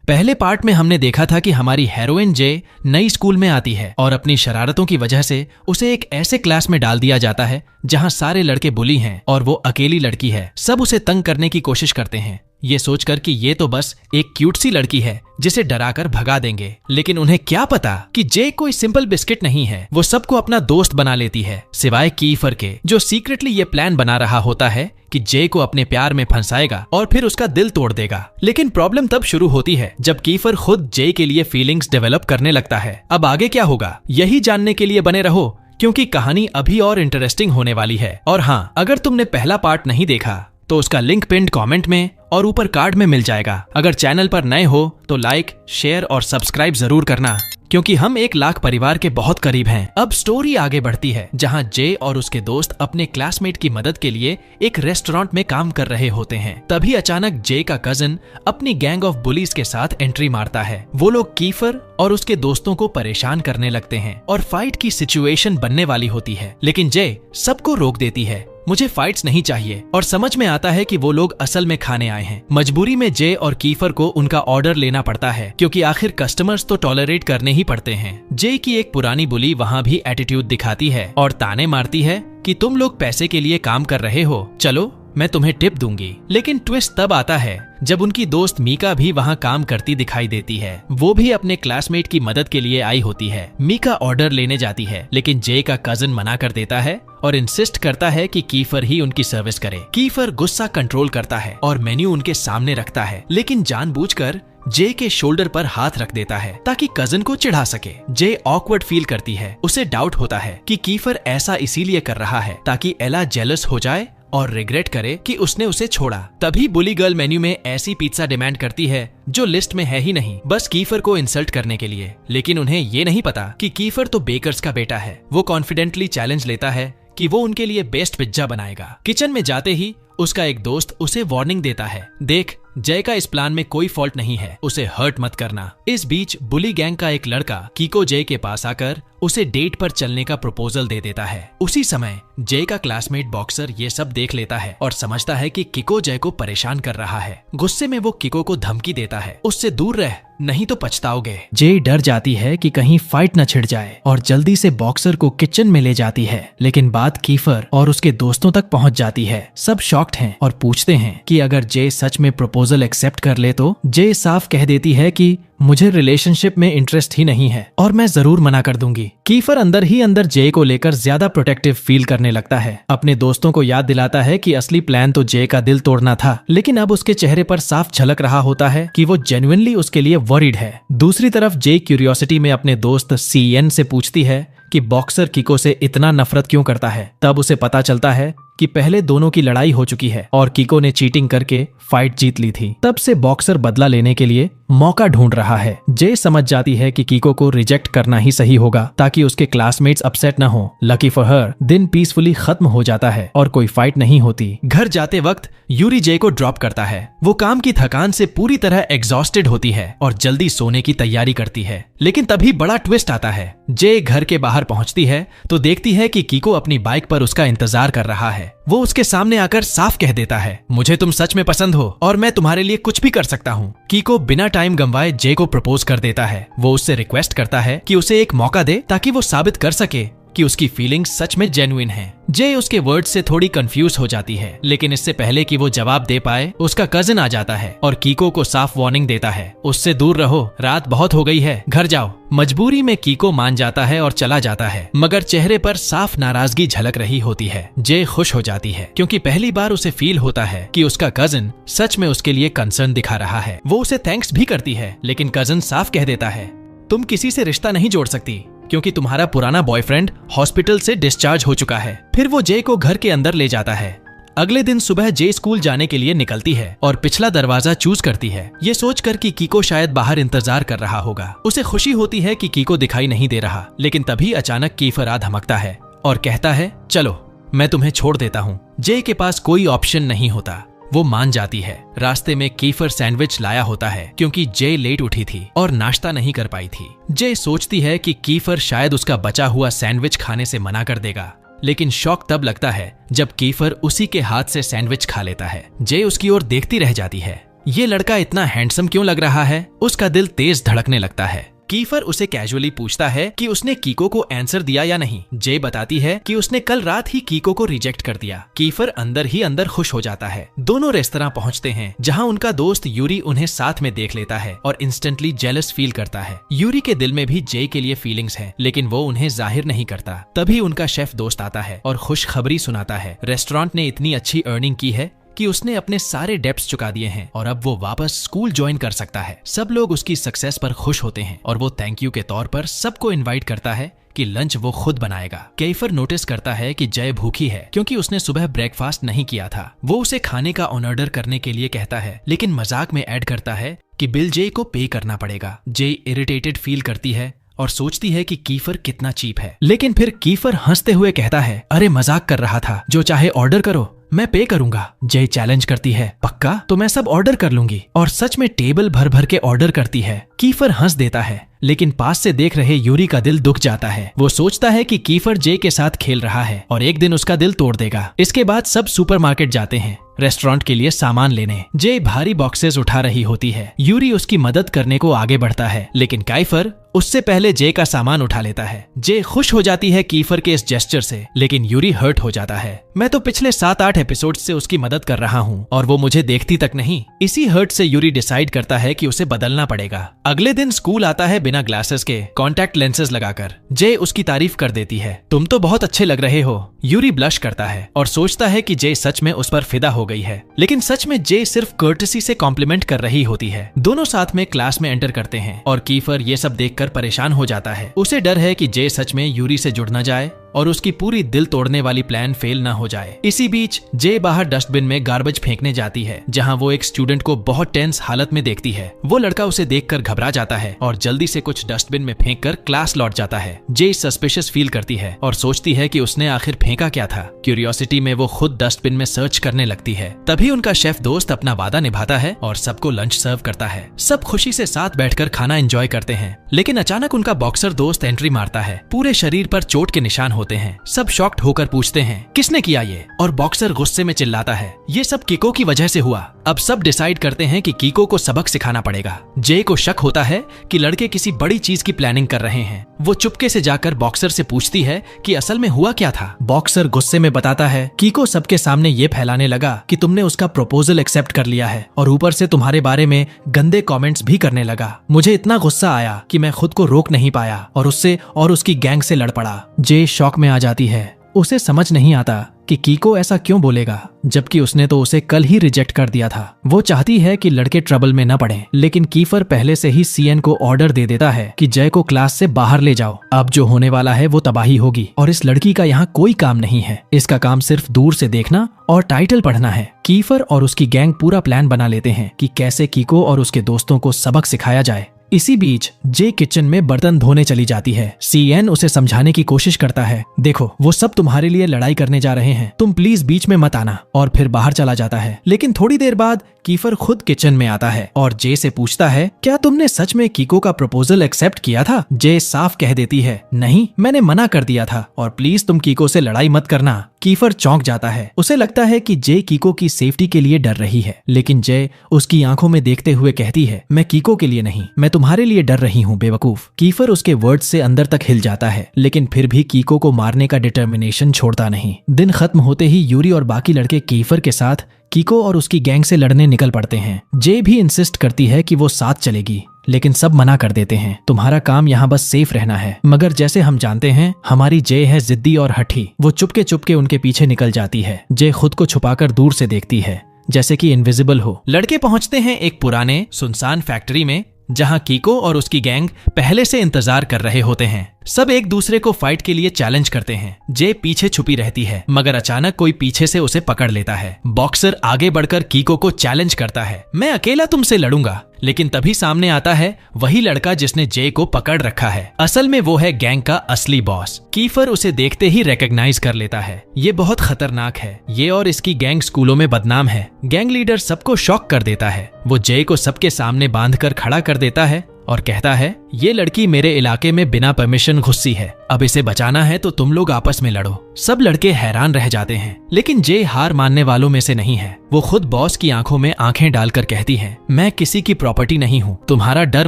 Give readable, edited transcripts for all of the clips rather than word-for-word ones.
पहले पार्ट में हमने देखा था कि हमारी हीरोइन जे नई स्कूल में आती है और अपनी शरारतों की वजह से उसे एक ऐसे क्लास में डाल दिया जाता है जहां सारे लड़के बुली हैं और वो अकेली लड़की है। सब उसे तंग करने की कोशिश करते हैं, ये सोचकर कि ये तो बस एक क्यूट सी लड़की है जिसे डराकर भगा देंगे। लेकिन उन्हें क्या पता कि जे कोई सिंपल बिस्किट नहीं है। वो सबको अपना दोस्त बना लेती है सिवाय कीफर के, जो सीक्रेटली ये प्लान बना रहा होता है कि जे को अपने प्यार में फंसाएगा और फिर उसका दिल तोड़ देगा। लेकिन प्रॉब्लम तब शुरू होती है जब कीफर खुद जे के लिए फीलिंग्स डेवलप करने लगता है। अब आगे क्या होगा यही जानने के लिए बने रहो, क्योंकि कहानी अभी और इंटरेस्टिंग होने वाली है। और हाँ, अगर तुमने पहला पार्ट नहीं देखा तो उसका लिंक पिन्ड कमेंट में और ऊपर कार्ड में मिल जाएगा। अगर चैनल पर नए हो तो लाइक, शेयर और सब्सक्राइब जरूर करना, क्योंकि हम 1 लाख परिवार के बहुत करीब हैं। अब स्टोरी आगे बढ़ती है जहां जे और उसके दोस्त अपने क्लासमेट की मदद के लिए एक रेस्टोरेंट में काम कर रहे होते हैं। तभी अचानक जे का कजिन अपनी गैंग ऑफ बुलीज के साथ एंट्री मारता है। वो लोग कीफर और उसके दोस्तों को परेशान करने लगते हैं और फाइट की सिचुएशन बनने वाली होती है। लेकिन जे सबको रोक देती है, मुझे फाइट्स नहीं चाहिए, और समझ में आता है कि वो लोग असल में खाने आए हैं। मजबूरी में जे और कीफर को उनका ऑर्डर लेना पड़ता है, क्योंकि आखिर कस्टमर्स तो टॉलरेट करने ही पड़ते हैं। जे की एक पुरानी बुली वहाँ भी एटीट्यूड दिखाती है और ताने मारती है कि तुम लोग पैसे के लिए काम कर रहे हो, चलो मैं तुम्हें टिप दूंगी। लेकिन ट्विस्ट तब आता है जब उनकी दोस्त मीका भी वहाँ काम करती दिखाई देती है। वो भी अपने क्लासमेट की मदद के लिए आई होती है। मीका ऑर्डर लेने जाती है, लेकिन जे का कजिन मना कर देता है और इंसिस्ट करता है कि कीफर ही उनकी सर्विस करे। कीफर गुस्सा कंट्रोल करता है और मेन्यू उनके सामने रखता है, लेकिन जानबूझकर जे के शोल्डर पर हाथ रख देता है ताकि कजिन को चिढ़ा सके। जे ऑकवर्ड फील करती है। उसे डाउट होता है कि कीफर ऐसा इसीलिए कर रहा है ताकि एला जेलस हो जाए और रिग्रेट करे कि उसने उसे छोड़ा। तभी बुली गर्ल मेन्यू में ऐसी पिज्जा डिमांड करती है जो लिस्ट में है ही नहीं, बस कीफर को इंसल्ट करने के लिए। लेकिन उन्हें ये नहीं पता कि कीफर तो बेकर्स का बेटा है। वो कॉन्फिडेंटली चैलेंज लेता है कि वो उनके लिए बेस्ट पिज्जा बनाएगा। किचन में जाते ही उसका एक दोस्त उसे वार्निंग देता है, देख जय का इस प्लान में कोई फॉल्ट नहीं है, उसे हर्ट मत करना। इस बीच बुली गैंग का एक लड़का कीको जय के पास आकर उसे डेट पर चलने का प्रपोजल दे देता है। उसी समय जय का क्लासमेट बॉक्सर ये सब देख लेता है और समझता है कि किको जय को परेशान कर रहा है। गुस्से में वो किको को धमकी देता है, उससे दूर रह नहीं तो पछताओगे। जय डर जाती है कि कहीं फाइट न छिड़ जाए और जल्दी से बॉक्सर को किचन में ले जाती है। लेकिन बात कीफर और उसके दोस्तों तक पहुंच जाती है। सब शॉक्ड हैं और पूछते हैं कि अगर जय सच में प्रपोजल एक्सेप्ट कर ले तो। जय साफ कह देती है कि मुझे रिलेशनशिप में इंटरेस्ट ही नहीं है और मैं जरूर मना कर दूंगी। कीफर अंदर ही अंदर जय को लेकर ज्यादा प्रोटेक्टिव फील करने लगता है। अपने दोस्तों को याद दिलाता है कि असली प्लान तो जय का दिल तोड़ना था, लेकिन अब उसके चेहरे पर साफ झलक रहा होता है कि वो जेन्युइनली उसके लिए वरीड है। दूसरी तरफ जय क्यूरियोसिटी में अपने दोस्त सीएन से पूछती है कि बॉक्सर किको से इतना नफरत क्यों करता है। तब उसे पता चलता है कि पहले दोनों की लड़ाई हो चुकी है और किको ने चीटिंग करके फाइट जीत ली थी। तब से बॉक्सर बदला लेने के लिए मौका ढूंढ रहा है। जे समझ जाती है कि किको को रिजेक्ट करना ही सही होगा ताकि उसके क्लासमेट्स अपसेट न हो। लकी फॉर हर दिन पीसफुली खत्म हो जाता है और कोई फाइट नहीं होती। घर जाते वक्त यूरी जे को ड्रॉप करता है। वो काम की थकान से पूरी तरह एग्जॉस्टेड होती है और जल्दी सोने की तैयारी करती है। लेकिन तभी बड़ा ट्विस्ट आता है। जे घर के बाहर पहुंचती है तो देखती है कि किको अपनी बाइक पर उसका इंतजार कर रहा है। वो उसके सामने आकर साफ कह देता है, मुझे तुम सच में पसंद हो और मैं तुम्हारे लिए कुछ भी कर सकता हूँ। किको बिना टाइम गंवाए जे को प्रपोज कर देता है। वो उससे रिक्वेस्ट करता है कि उसे एक मौका दे ताकि वो साबित कर सके कि उसकी फीलिंग्स सच में जेन्युइन हैं। जे उसके वर्ड से थोड़ी कंफ्यूज हो जाती है, लेकिन इससे पहले कि वो जवाब दे पाए उसका कजिन आ जाता है और कीको को साफ वार्निंग देता है, उससे दूर रहो, रात बहुत हो गई है, घर जाओ। मजबूरी में कीको मान जाता है और चला जाता है, मगर चेहरे पर साफ नाराजगी झलक रही होती है। जे खुश हो जाती है क्योंकि पहली बार उसे फील होता है कि उसका कजिन सच में उसके लिए कंसर्न दिखा रहा है। वो उसे थैंक्स भी करती है, लेकिन कजिन साफ कह देता है, तुम किसी से रिश्ता नहीं जोड़ सकती क्योंकि तुम्हारा पुराना बॉयफ्रेंड हॉस्पिटल से डिस्चार्ज हो चुका है। फिर वो जे को घर के अंदर ले जाता है। अगले दिन सुबह जे स्कूल जाने के लिए निकलती है और पिछला दरवाजा चूज करती है, ये सोचकर कि कीको शायद बाहर इंतजार कर रहा होगा। उसे खुशी होती है कि कीको दिखाई नहीं दे रहा, लेकिन तभी अचानक कीफर आ धमकता है और कहता है, चलो मैं तुम्हें छोड़ देता हूँ। जे के पास कोई ऑप्शन नहीं होता, वो मान जाती है। रास्ते में कीफर सैंडविच लाया होता है क्योंकि जे लेट उठी थी और नाश्ता नहीं कर पाई थी। जे सोचती है कि कीफर शायद उसका बचा हुआ सैंडविच खाने से मना कर देगा, लेकिन शॉक तब लगता है जब कीफर उसी के हाथ से सैंडविच खा लेता है। जे उसकी ओर देखती रह जाती है। ये लड़का इतना हैंडसम क्यों लग रहा है? उसका दिल तेज धड़कने लगता है। कीफर उसे कैजुअली पूछता है कि उसने कीको को आंसर दिया या नहीं। जे बताती है कि उसने कल रात ही कीको को रिजेक्ट कर दिया। कीफर अंदर ही अंदर खुश हो जाता है। दोनों रेस्तरां पहुंचते हैं जहां उनका दोस्त यूरी उन्हें साथ में देख लेता है और इंस्टेंटली जेलस फील करता है। यूरी के दिल में भी जे के लिए फीलिंग्स हैं, लेकिन वो उन्हें जाहिर नहीं करता। तभी उनका शेफ दोस्त आता है और खुशखबरी सुनाता है। रेस्टोरेंट ने इतनी अच्छी अर्निंग की है कि उसने अपने सारे डेब्ट्स चुका दिए हैं और अब वो वापस स्कूल ज्वाइन कर सकता है। सब लोग उसकी सक्सेस पर खुश होते हैं और वो थैंक यू के तौर पर सबको इनवाइट करता है कि लंच वो खुद बनाएगा। कीफर नोटिस करता है कि जय भूखी है क्योंकि उसने सुबह ब्रेकफास्ट नहीं किया था। वो उसे खाने का ऑर्डर करने के लिए कहता है, लेकिन मजाक में ऐड करता है कि बिल जे को पे करना पड़ेगा। जे इरिटेटेड फील करती है और सोचती है कि कीफर कितना चीप है, लेकिन फिर कीफर हंसते हुए कहता है, अरे मजाक कर रहा था, जो चाहे ऑर्डर करो, मैं पे करूंगा। जय चैलेंज करती है, पक्का? तो मैं सब ऑर्डर कर लूंगी। और सच में टेबल भर भर के ऑर्डर करती है। कीफर हंस देता है, लेकिन पास से देख रहे यूरी का दिल दुख जाता है। वो सोचता है कि कीफर जे के साथ खेल रहा है और एक दिन उसका दिल तोड़ देगा। इसके बाद सब सुपरमार्केट जाते हैं रेस्टोरेंट के लिए सामान लेने। जे भारी बॉक्सेस उठा रही होती है। यूरी उसकी मदद करने को आगे बढ़ता है, लेकिन कीफर उससे पहले जे का सामान उठा लेता है। जे खुश हो जाती है कीफर के इस जेस्चर से, लेकिन यूरी हर्ट हो जाता है। मैं तो पिछले 7-8 एपिसोड से उसकी मदद कर रहा हूँ और वो मुझे देखती तक नहीं। इसी हर्ट से यूरी डिसाइड करता है कि उसे बदलना पड़ेगा। अगले दिन स्कूल आता है बिना ग्लासेस के, कॉन्टैक्ट लेंसेज लगाकर। जे उसकी तारीफ कर देती है, तुम तो बहुत अच्छे लग रहे हो। यूरी ब्लश करता है और सोचता है कि जे सच में उस पर फिदा हो गई है, लेकिन सच में जे सिर्फ कर्टसी से कॉम्प्लीमेंट कर रही होती है। दोनों साथ में क्लास में एंटर करते हैं और कीफर ये सब देखकर परेशान हो जाता है। उसे डर है कि जे सच में यूरी से जुड़ न जाए और उसकी पूरी दिल तोड़ने वाली प्लान फेल ना हो जाए। इसी बीच जे बाहर डस्टबिन में गार्बेज फेंकने जाती है, जहां वो एक स्टूडेंट को बहुत टेंस हालत में देखती है। वो लड़का उसे देखकर घबरा जाता है और जल्दी से कुछ डस्टबिन में फेंककर क्लास लौट जाता है। जे सस्पिशियस फील करती है और सोचती है कि उसने आखिर फेंका क्या था। क्यूरियोसिटी में वो खुद डस्टबिन में सर्च करने लगती है। तभी उनका शेफ दोस्त अपना वादा निभाता है और सबको लंच सर्व करता है। सब खुशी से साथ बैठकर खाना एंजॉय करते हैं, लेकिन अचानक उनका बॉक्सर दोस्त एंट्री मारता है। पूरे शरीर पर चोट के निशान होते हैं। सब शॉक्ड होकर पूछते हैं, किसने किया ये? और बॉक्सर गुस्से में चिल्लाता है, ये सब कीको की वजह से हुआ। अब सब डिसाइड करते हैं कि कीको को सबक सिखाना पड़ेगा। जे को शक होता है कि लड़के किसी बड़ी चीज की प्लानिंग कर रहे हैं। वो चुपके से जाकर बॉक्सर से पूछती है कि असल में हुआ क्या था। बॉक्सर गुस्से में बताता है, कीको सबके सामने ये फैलाने लगा कि तुमने उसका प्रपोजल एक्सेप्ट कर लिया है और ऊपर से तुम्हारे बारे में गंदे कमेंट्स भी करने लगा। मुझे इतना गुस्सा आया कि मैं खुद को रोक नहीं पाया और उससे और उसकी गैंग से लड़ पड़ा। जे शॉक में आ जाती है। उसे समझ नहीं आता कि कीको ऐसा क्यों बोलेगा, जबकि उसने तो उसे कल ही रिजेक्ट कर दिया था। वो चाहती है कि लड़के ट्रबल में न पड़े, लेकिन कीफर पहले से ही सीएन को ऑर्डर दे देता है कि जय को क्लास से बाहर ले जाओ। अब जो होने वाला है वो तबाही होगी और इस लड़की का यहाँ कोई काम नहीं है। इसका काम सिर्फ दूर से देखना और टाइटल पढ़ना है। कीफर और उसकी गैंग पूरा प्लान बना लेते हैं कि कैसे कीको और उसके दोस्तों को सबक सिखाया जाए। इसी बीच जे किचन में बर्तन धोने चली जाती है। सीएन उसे समझाने की कोशिश करता है, देखो वो सब तुम्हारे लिए लड़ाई करने जा रहे हैं, तुम प्लीज बीच में मत आना, और फिर बाहर चला जाता है। लेकिन थोड़ी देर बाद कीफर खुद किचन में आता है और जे से पूछता है, क्या तुमने सच में कीको का प्रपोजल एक्सेप्ट किया था? जे साफ कह देती है, नहीं, मैंने मना कर दिया था और प्लीज तुम कीको से लड़ाई मत करना। कीफर चौंक जाता है। उसे लगता है कि जे कीको की सेफ्टी के लिए डर रही है, लेकिन जे उसकी आंखों में देखते हुए कहती है, मैं कीको के लिए नहीं, मैं तुम्हारे लिए डर रही हूँ बेवकूफ। कीफर उसके वर्ड्स से अंदर तक हिल जाता है, लेकिन फिर भी कीको को मारने का डिटर्मिनेशन छोड़ता नहीं। दिन खत्म होते ही यूरी और बाकी लड़के कीफर के साथ कीको और उसकी गैंग से लड़ने निकल पड़ते हैं। जे भी इंसिस्ट करती है कि वो साथ चलेगी, लेकिन सब मना कर देते हैं। तुम्हारा काम यहाँ बस सेफ रहना है। मगर जैसे हम जानते हैं, हमारी जे है जिद्दी और हठी। वो चुपके चुपके उनके पीछे निकल जाती है। जे खुद को छुपाकर दूर से देखती है, जैसे कि इनविजिबल हो। लड़के पहुंचते हैं एक पुराने सुनसान फैक्ट्री में, जहां कीको और उसकी गैंग पहले से इंतजार कर रहे होते हैं। सब एक दूसरे को फाइट के लिए चैलेंज करते हैं। जे पीछे छुपी रहती है, मगर अचानक कोई पीछे से उसे पकड़ लेता है। बॉक्सर आगे बढ़कर कीको को चैलेंज करता है, मैं अकेला तुमसे लड़ूंगा। लेकिन तभी सामने आता है वही लड़का जिसने जे को पकड़ रखा है। असल में वो है गैंग का असली बॉस। कीफर उसे देखते ही रिकॉग्नाइज कर लेता है। ये बहुत खतरनाक है। ये और इसकी गैंग स्कूलों में बदनाम है। गैंग लीडर सबको शॉक कर देता है। वो जे को सबके सामने बांधकर खड़ा कर देता है और कहता है, ये लड़की मेरे इलाके में बिना परमिशन घुसी है, अब इसे बचाना है तो तुम लोग आपस में लड़ो। सब लड़के हैरान रह जाते हैं, लेकिन जे हार मानने वालों में से नहीं है। वो खुद बॉस की आंखों में आंखें डालकर कहती है, मैं किसी की प्रॉपर्टी नहीं हूँ, तुम्हारा डर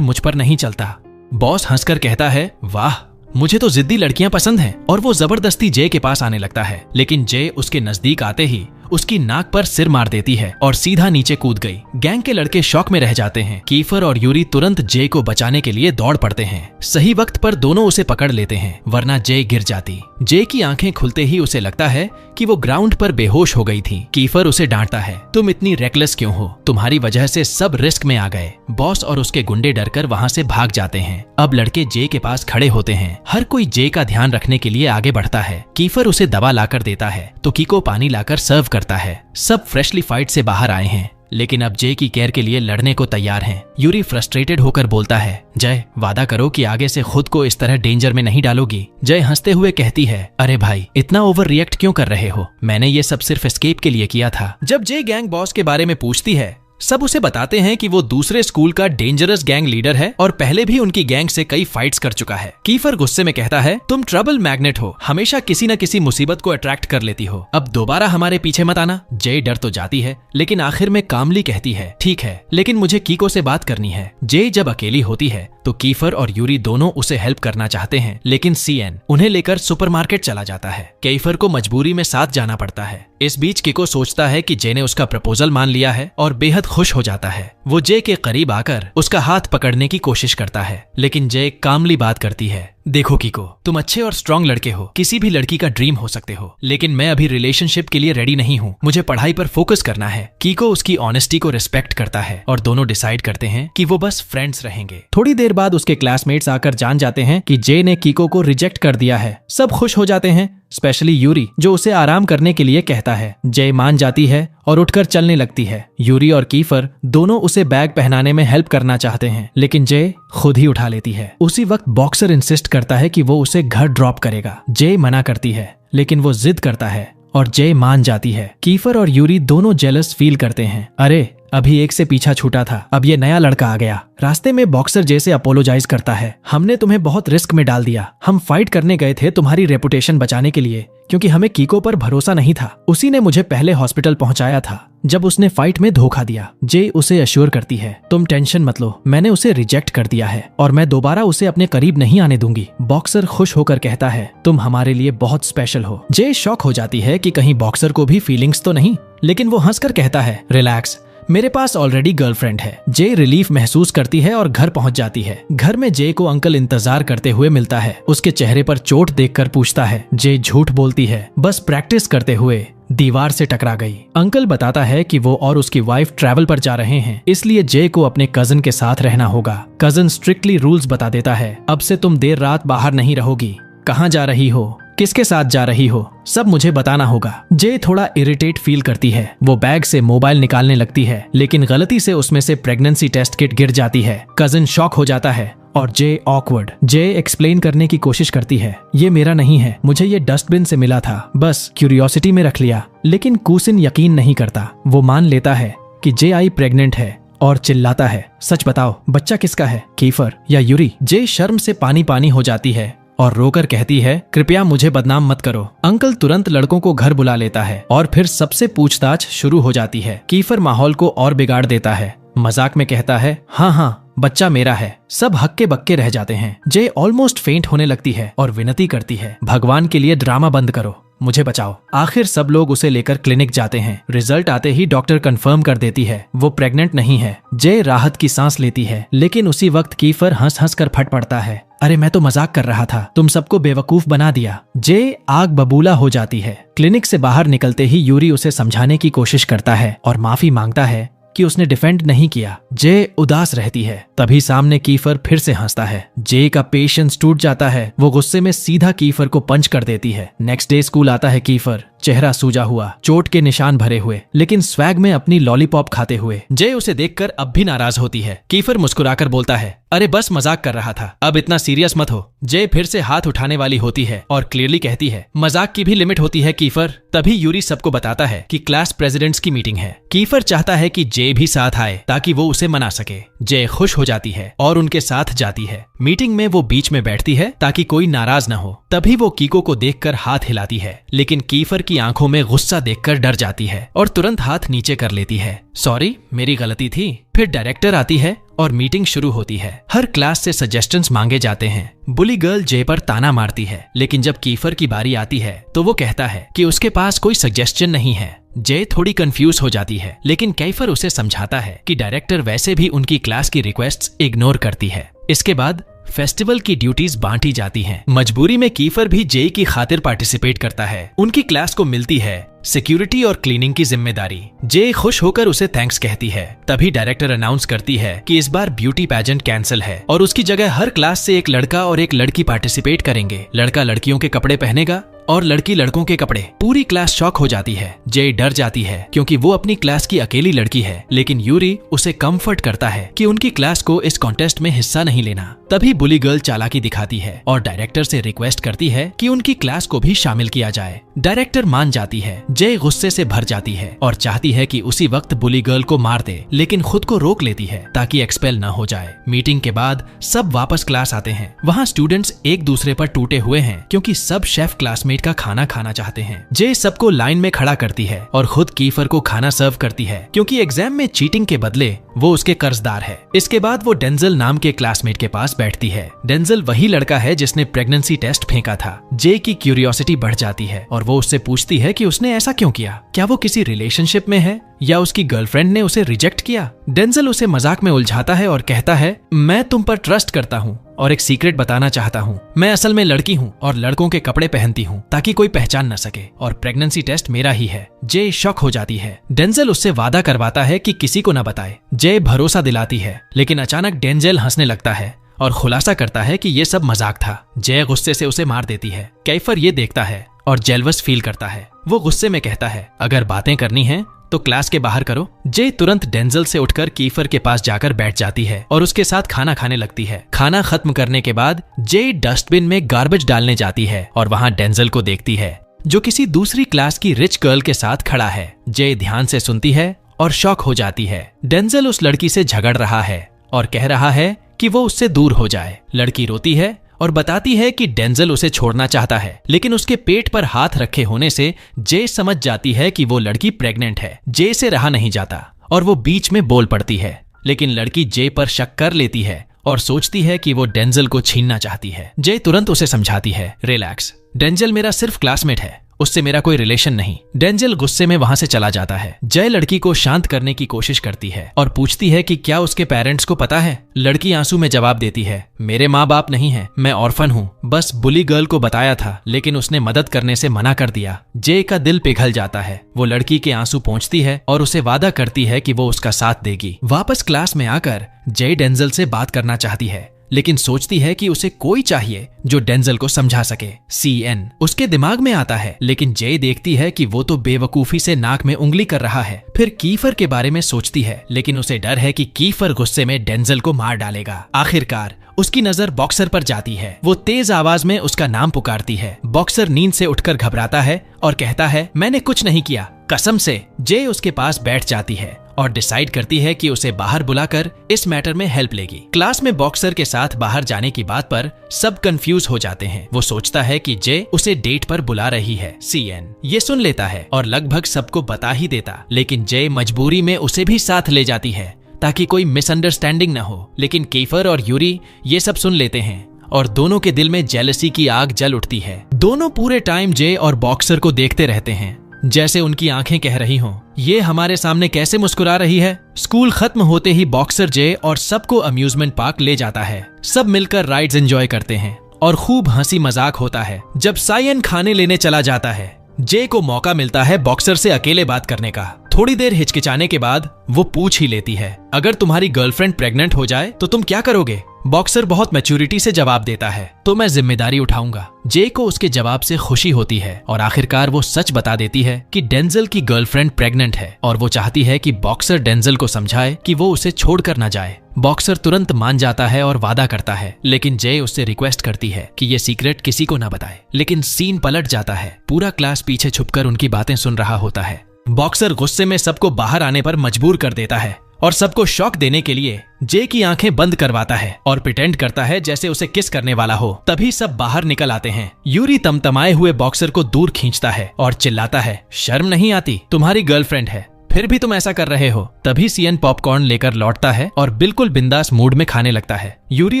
मुझ पर नहीं चलता। बॉस हंसकर कहता है, वाह, मुझे तो जिद्दी लड़कियां पसंद हैं। और वो जबरदस्ती जे के पास आने लगता है, लेकिन जे उसके नजदीक आते ही उसकी नाक पर सिर मार देती है और सीधा नीचे कूद गई। गैंग के लड़के शॉक में रह जाते हैं। कीफर और यूरी तुरंत जे को बचाने के लिए दौड़ पड़ते हैं। सही वक्त पर दोनों उसे पकड़ लेते हैं, वरना जे गिर जाती। जे की आंखें खुलते ही उसे लगता है कि वो ग्राउंड पर बेहोश हो गई थी। कीफर उसे डांटता है, तुम इतनी रेकलेस क्यों हो? तुम्हारी वजह से सब रिस्क में आ गए। बॉस और उसके गुंडे डरकर वहाँ से भाग जाते हैं। अब लड़के जे के पास खड़े होते हैं। हर कोई जे का ध्यान रखने के लिए आगे बढ़ता है। कीफर उसे दवा लाकर देता है तो कीको पानी लाकर सर्व करता है। सब फ्रेशली फाइट से बाहर आए हैं, लेकिन अब जे की केयर के लिए लड़ने को तैयार हैं। यूरी फ्रस्ट्रेटेड होकर बोलता है, जय, वादा करो कि आगे से खुद को इस तरह डेंजर में नहीं डालोगी। जय हंसते हुए कहती है, अरे भाई, इतना ओवर रिएक्ट क्यों कर रहे हो? मैंने ये सब सिर्फ एस्केप के लिए किया था। जब जे गैंग बॉस के बारे में पूछती है, सब उसे बताते हैं कि वो दूसरे स्कूल का डेंजरस गैंग लीडर है और पहले भी उनकी गैंग से कई फाइट्स कर चुका है। कीफर गुस्से में कहता है, तुम ट्रबल मैग्नेट हो, हमेशा किसी न किसी मुसीबत को अट्रैक्ट कर लेती हो। अब दोबारा हमारे पीछे मत आना। जे डर तो जाती है, लेकिन आखिर में कामली कहती है, ठीक है, लेकिन मुझे कीको से बात करनी है। जे जब अकेली होती है तो कीफर और यूरी दोनों उसे हेल्प करना चाहते हैं, लेकिन सीएन उन्हें लेकर सुपरमार्केट चला जाता है। कीफर को मजबूरी में साथ जाना पड़ता है। इस बीच कीको सोचता है कि जे ने उसका प्रपोजल मान लिया है और बेहद खुश हो जाता है। वो जे के करीब आकर उसका हाथ पकड़ने की कोशिश करता है, लेकिन जे कामली बात करती है, देखो कीको, तुम अच्छे और स्ट्रॉन्ग लड़के हो, किसी भी लड़की का ड्रीम हो सकते हो, लेकिन मैं अभी रिलेशनशिप के लिए रेडी नहीं हूँ। मुझे पढ़ाई पर फोकस करना है। कीको उसकी ऑनेस्टी को रिस्पेक्ट करता है और दोनों डिसाइड करते हैं कि वो बस फ्रेंड्स रहेंगे। थोड़ी देर बाद उसके क्लासमेट्स आकर जान जाते हैं कि जे ने कीको को रिजेक्ट कर दिया है। सब खुश हो जाते हैं, स्पेशली यूरी, जो उसे आराम करने के लिए कहता है। जे मान जाती है और उठकर चलने लगती है। यूरी और कीफर दोनों उसे बैग पहनाने में हेल्प करना चाहते हैं, लेकिन जे खुद ही उठा लेती है। उसी वक्त बॉक्सर इंसिस्ट करता है कि वो उसे घर ड्रॉप करेगा। जे मना करती है, लेकिन वो जिद करता है और जे मान जाती है। कीफर और यूरी दोनों जेलस फील करते हैं। अरे, अभी एक से पीछा छूटा था, अब ये नया लड़का आ गया। रास्ते में बॉक्सर जे से अपोलोजाइज करता है, हमने तुम्हें बहुत रिस्क में डाल दिया। हम फाइट करने गए थे तुम्हारी रेपुटेशन बचाने के लिए, क्योंकि हमें कीको पर भरोसा नहीं था। उसी ने मुझे पहले हॉस्पिटल पहुंचाया था जब उसने फाइट में धोखा दिया। जे उसे अश्योर करती है, तुम टेंशन मत लो, मैंने उसे रिजेक्ट कर दिया है और मैं दोबारा उसे अपने करीब नहीं आने दूंगी। बॉक्सर खुश होकर कहता है, तुम हमारे लिए बहुत स्पेशल हो। जे शॉक हो जाती है कि कहीं बॉक्सर को भी फीलिंग्स तो नहीं, लेकिन वो हंसकर कहता है, रिलैक्स, मेरे पास ऑलरेडी गर्लफ्रेंड है। जे रिलीफ महसूस करती है और घर पहुंच जाती है। घर में जे को अंकल इंतजार करते हुए मिलता है। उसके चेहरे पर चोट देखकर पूछता है। जे झूठ बोलती है, बस प्रैक्टिस करते हुए दीवार से टकरा गई। अंकल बताता है कि वो और उसकी वाइफ ट्रैवल पर जा रहे हैं, इसलिए जे को अपने कजन के साथ रहना होगा। कजन स्ट्रिक्टली रूल्स बता देता है, अब से तुम देर रात बाहर नहीं रहोगी। कहाँ जा रही हो, किसके साथ जा रही हो, सब मुझे बताना होगा। जे थोड़ा इरिटेट फील करती है। वो बैग से मोबाइल निकालने लगती है, लेकिन गलती से उसमें से प्रेगनेंसी टेस्ट किट गिर जाती है। कजन शॉक हो जाता है और जे ऑकवर्ड। जे एक्सप्लेन करने की कोशिश करती है, ये मेरा नहीं है, मुझे ये डस्टबिन से मिला था, बस क्यूरियोसिटी में रख लिया। लेकिन कूसिन यकीन नहीं करता। वो मान लेता है कि जे आई प्रेग्नेंट है और चिल्लाता है, सच बताओ, बच्चा किसका है, कीफर या यूरी? जे शर्म से पानी पानी हो जाती है और रोकर कहती है, कृपया मुझे बदनाम मत करो। अंकल तुरंत लड़कों को घर बुला लेता है और फिर सबसे पूछताछ शुरू हो जाती है। कीफर माहौल को और बिगाड़ देता है। मजाक में कहता है, हाँ, बच्चा मेरा है। सब हक्के बक्के रह जाते हैं। जे ऑलमोस्ट फेंट होने लगती है और विनती करती है, भगवान के लिए ड्रामा बंद करो, मुझे बचाओ। आखिर सब लोग उसे लेकर क्लिनिक जाते हैं। रिजल्ट आते ही डॉक्टर कंफर्म कर देती है वो प्रेग्नेंट नहीं है। जे राहत की सांस लेती है, लेकिन उसी वक्त कीफर हंस हंस कर फट पड़ता है, अरे मैं तो मजाक कर रहा था, तुम सबको बेवकूफ बना दिया। जे आग बबूला हो जाती है। क्लिनिक से बाहर निकलते ही यूरी उसे समझाने की कोशिश करता है और माफी मांगता है कि उसने डिफेंड नहीं किया। जे उदास रहती है। तभी सामने कीफर फिर से हंसता है। जे का पेशेंस टूट जाता है। वो गुस्से में सीधा कीफर को पंच कर देती है। नेक्स्ट डे स्कूल आता है कीफर, चेहरा सूजा हुआ, चोट के निशान भरे हुए, लेकिन स्वैग में अपनी लॉलीपॉप खाते हुए। जे उसे देखकर अब भी नाराज होती है। कीफर मुस्कुराकर बोलता है, अरे बस मजाक कर रहा था, अब इतना सीरियस मत हो। जे फिर से हाथ उठाने वाली होती है और क्लियरली कहती है, मजाक की भी लिमिट होती है कीफर। तभी यूरी सबको बताता है कि क्लास प्रेसिडेंट्स की मीटिंग है। कीफर चाहता है कि जे भी साथ आए ताकि वो उसे मना सके। जे खुश हो जाती है और उनके साथ जाती है। मीटिंग में वो बीच में बैठती है ताकि कोई नाराज न हो। तभी वो कीको को देखकर हाथ हिलाती है, लेकिन कीफर की आंखों में गुस्सा देखकर डर जाती है और तुरंत हाथ नीचे कर लेती है। सॉरी, मेरी गलती थी। फिर डायरेक्टर आती है और मीटिंग शुरू होती है। हर क्लास से सजेशंस मांगे जाते हैं। बुली गर्ल जे पर ताना मारती है, लेकिन जब कीफर की बारी आती है तो वो कहता है कि उसके पास कोई सजेशन नहीं है। जे थोड़ी कंफ्यूज हो जाती है, लेकिन कीफर उसे समझाता है कि डायरेक्टर वैसे भी उनकी क्लास की रिक्वेस्ट्स इग्नोर करती है। इसके बाद फेस्टिवल की ड्यूटीज बांटी जाती हैं। मजबूरी में कीफर भी जे की खातिर पार्टिसिपेट करता है। उनकी क्लास को मिलती है सिक्योरिटी और क्लीनिंग की जिम्मेदारी। जे खुश होकर उसे थैंक्स कहती है। तभी डायरेक्टर अनाउंस करती है कि इस बार ब्यूटी पैजेंट कैंसिल है और उसकी जगह हर क्लास से एक लड़का और एक लड़की पार्टिसिपेट करेंगे। लड़का लड़कियों के कपड़े पहनेगा और लड़की लड़कों के कपड़े। पूरी क्लास शॉक हो जाती है। जे डर जाती है क्योंकि वो अपनी क्लास की अकेली लड़की है, लेकिन यूरी उसे कंफर्ट करता है कि उनकी क्लास को इस कॉन्टेस्ट में हिस्सा नहीं लेना। तभी बुली गर्ल चालाकी दिखाती है और डायरेक्टर से रिक्वेस्ट करती है कि उनकी क्लास को भी शामिल किया जाए। डायरेक्टर मान जाती है। जे गुस्से से भर जाती है और चाहती है कि उसी वक्त बुली गर्ल को मार दे, लेकिन खुद को रोक लेती है ताकि एक्सपेल न हो जाए। मीटिंग के बाद सब वापस क्लास आते हैं। वहाँ स्टूडेंट्स एक दूसरे पर टूटे हुए हैं क्योंकि सब शेफ क्लासमेट का खाना खाना चाहते हैं। जे सबको लाइन में खड़ा करती है और खुद कीफर को खाना सर्व करती है क्योंकि एग्जाम में चीटिंग के बदले वो उसके कर्जदार है। इसके बाद वो डेंजल नाम के क्लासमेट के पास बैठती है। डेंजल वही लड़का है जिसने प्रेगनेंसी टेस्ट फेंका था। जे की क्यूरियोसिटी बढ़ जाती है और वो उससे पूछती है कि उसने ऐसा क्यों किया। क्या वो किसी रिलेशनशिप में है या उसकी गर्लफ्रेंड ने उसे रिजेक्ट किया। डेंजल उसे मजाक में उलझाता है और कहता है, मैं तुम पर ट्रस्ट करता हूँ और एक सीक्रेट बताना चाहता हूँ। मैं असल में लड़की हूँ और लड़कों के कपड़े पहनती हूँ ताकि कोई पहचान न सके और प्रेगनेंसी टेस्ट मेरा ही है। जे शॉक हो जाती है। डेंजल उससे वादा करवाता है कि किसी को न बताए। जे भरोसा दिलाती है, लेकिन अचानक डेंजल हंसने लगता है और खुलासा करता है कि ये सब मजाक था। जे गुस्से से उसे मार देती है। कीफर ये देखता है और जेलवस फील करता है। वो गुस्से में कहता है, अगर बातें करनी है तो क्लास के बाहर करो। जे तुरंत डेंजल से उठकर कीफर के पास जाकर बैठ जाती है और उसके साथ खाना खाने लगती है। खाना खत्म करने के बाद जे डस्टबिन में गार्बेज डालने जाती है और वहाँ डेंजल को देखती है जो किसी दूसरी क्लास की रिच गर्ल के साथ खड़ा है। जे ध्यान से सुनती है और शॉक हो जाती है। डेंजल उस लड़की से झगड़ रहा है और कह रहा है कि वो उससे दूर हो जाए। लड़की रोती है और बताती है कि डेंजल उसे छोड़ना चाहता है, लेकिन उसके पेट पर हाथ रखे होने से जे समझ जाती है कि वो लड़की प्रेग्नेंट है। जे से रहा नहीं जाता और वो बीच में बोल पड़ती है, लेकिन लड़की जे पर शक कर लेती है और सोचती है कि वो डेंजल को छीनना चाहती है। जे तुरंत उसे समझाती है, रिलैक्स, डेंजल मेरा सिर्फ क्लासमेट है, उससे मेरा कोई रिलेशन नहीं। डेंजल गुस्से में वहां से चला जाता है। जय लड़की को शांत करने की कोशिश करती है और पूछती है कि क्या उसके पेरेंट्स को पता है। लड़की आंसू में जवाब देती है, मेरे माँ बाप नहीं है, मैं ऑर्फन हूँ, बस बुली गर्ल को बताया था लेकिन उसने मदद करने से मना कर दिया। जय का दिल पिघल जाता है। वो लड़की के आंसू पोंछती है और उसे वादा करती है कि वो उसका साथ देगी। वापस क्लास में आकर जय डेंजल से बात करना चाहती है, लेकिन सोचती है कि उसे कोई चाहिए जो डेंजल को समझा सके। CN उसके दिमाग में आता है, लेकिन जय देखती है कि वो तो बेवकूफी से नाक में उंगली कर रहा है। फिर कीफर के बारे में सोचती है, लेकिन उसे डर है कि कीफर गुस्से में डेंजल को मार डालेगा। आखिरकार उसकी नजर बॉक्सर पर जाती है। वो तेज आवाज में उसका नाम पुकारती है। बॉक्सर नींद से उठकर घबराता है और कहता है, मैंने कुछ नहीं किया, कसम से। जय उसके पास बैठ जाती है और डिसाइड करती है कि उसे बाहर बुलाकर इस मैटर में हेल्प लेगी। क्लास में बॉक्सर के साथ बाहर जाने की बात पर सब कंफ्यूज हो जाते हैं। वो सोचता है कि जे उसे डेट पर बुला रही है। CN ये सुन लेता है और लगभग सबको बता ही देता, लेकिन जे मजबूरी में उसे भी साथ ले जाती है ताकि कोई मिसअंडरस्टैंडिंग न हो। लेकिन कीफर और यूरी ये सब सुन लेते हैं और दोनों के दिल में जेलसी की आग जल उठती है। दोनों पूरे टाइम जे और बॉक्सर को देखते रहते हैं, जैसे उनकी आंखें कह रही हों, ये हमारे सामने कैसे मुस्कुरा रही है। स्कूल खत्म होते ही बॉक्सर जे और सबको अम्यूजमेंट पार्क ले जाता है। सब मिलकर राइड्स एंजॉय करते हैं और खूब हंसी मजाक होता है। जब सायन खाने लेने चला जाता है, जे को मौका मिलता है बॉक्सर से अकेले बात करने का। थोड़ी देर हिचकिचाने के बाद वो पूछ ही लेती है, अगर तुम्हारी गर्लफ्रेंड प्रेग्नेंट हो जाए तो तुम क्या करोगे? बॉक्सर बहुत मैच्योरिटी से जवाब देता है, तो मैं जिम्मेदारी उठाऊंगा। जे को उसके जवाब से खुशी होती है और आखिरकार वो सच बता देती है कि डेंजल की गर्लफ्रेंड प्रेग्नेंट है और वो चाहती है कि बॉक्सर डेंजल को समझाए कि वो उसे छोड़कर न जाए। बॉक्सर तुरंत मान जाता है और वादा करता है, लेकिन जे उससे रिक्वेस्ट करती है कि ये सीक्रेट किसी को न बताए। लेकिन सीन पलट जाता है, पूरा क्लास पीछे छुपकर उनकी बातें सुन रहा होता है। बॉक्सर गुस्से में सबको बाहर आने पर मजबूर कर देता है और सबको शॉक देने के लिए जे की आंखें बंद करवाता है और प्रिटेंड करता है जैसे उसे किस करने वाला हो। तभी सब बाहर निकल आते हैं। यूरी तमतमाए हुए बॉक्सर को दूर खींचता है और चिल्लाता है, शर्म नहीं आती? तुम्हारी गर्लफ्रेंड है, फिर भी तुम ऐसा कर रहे हो। तभी सीएन पॉपकॉर्न लेकर लौटता है और बिल्कुल बिंदास मूड में खाने लगता है। यूरी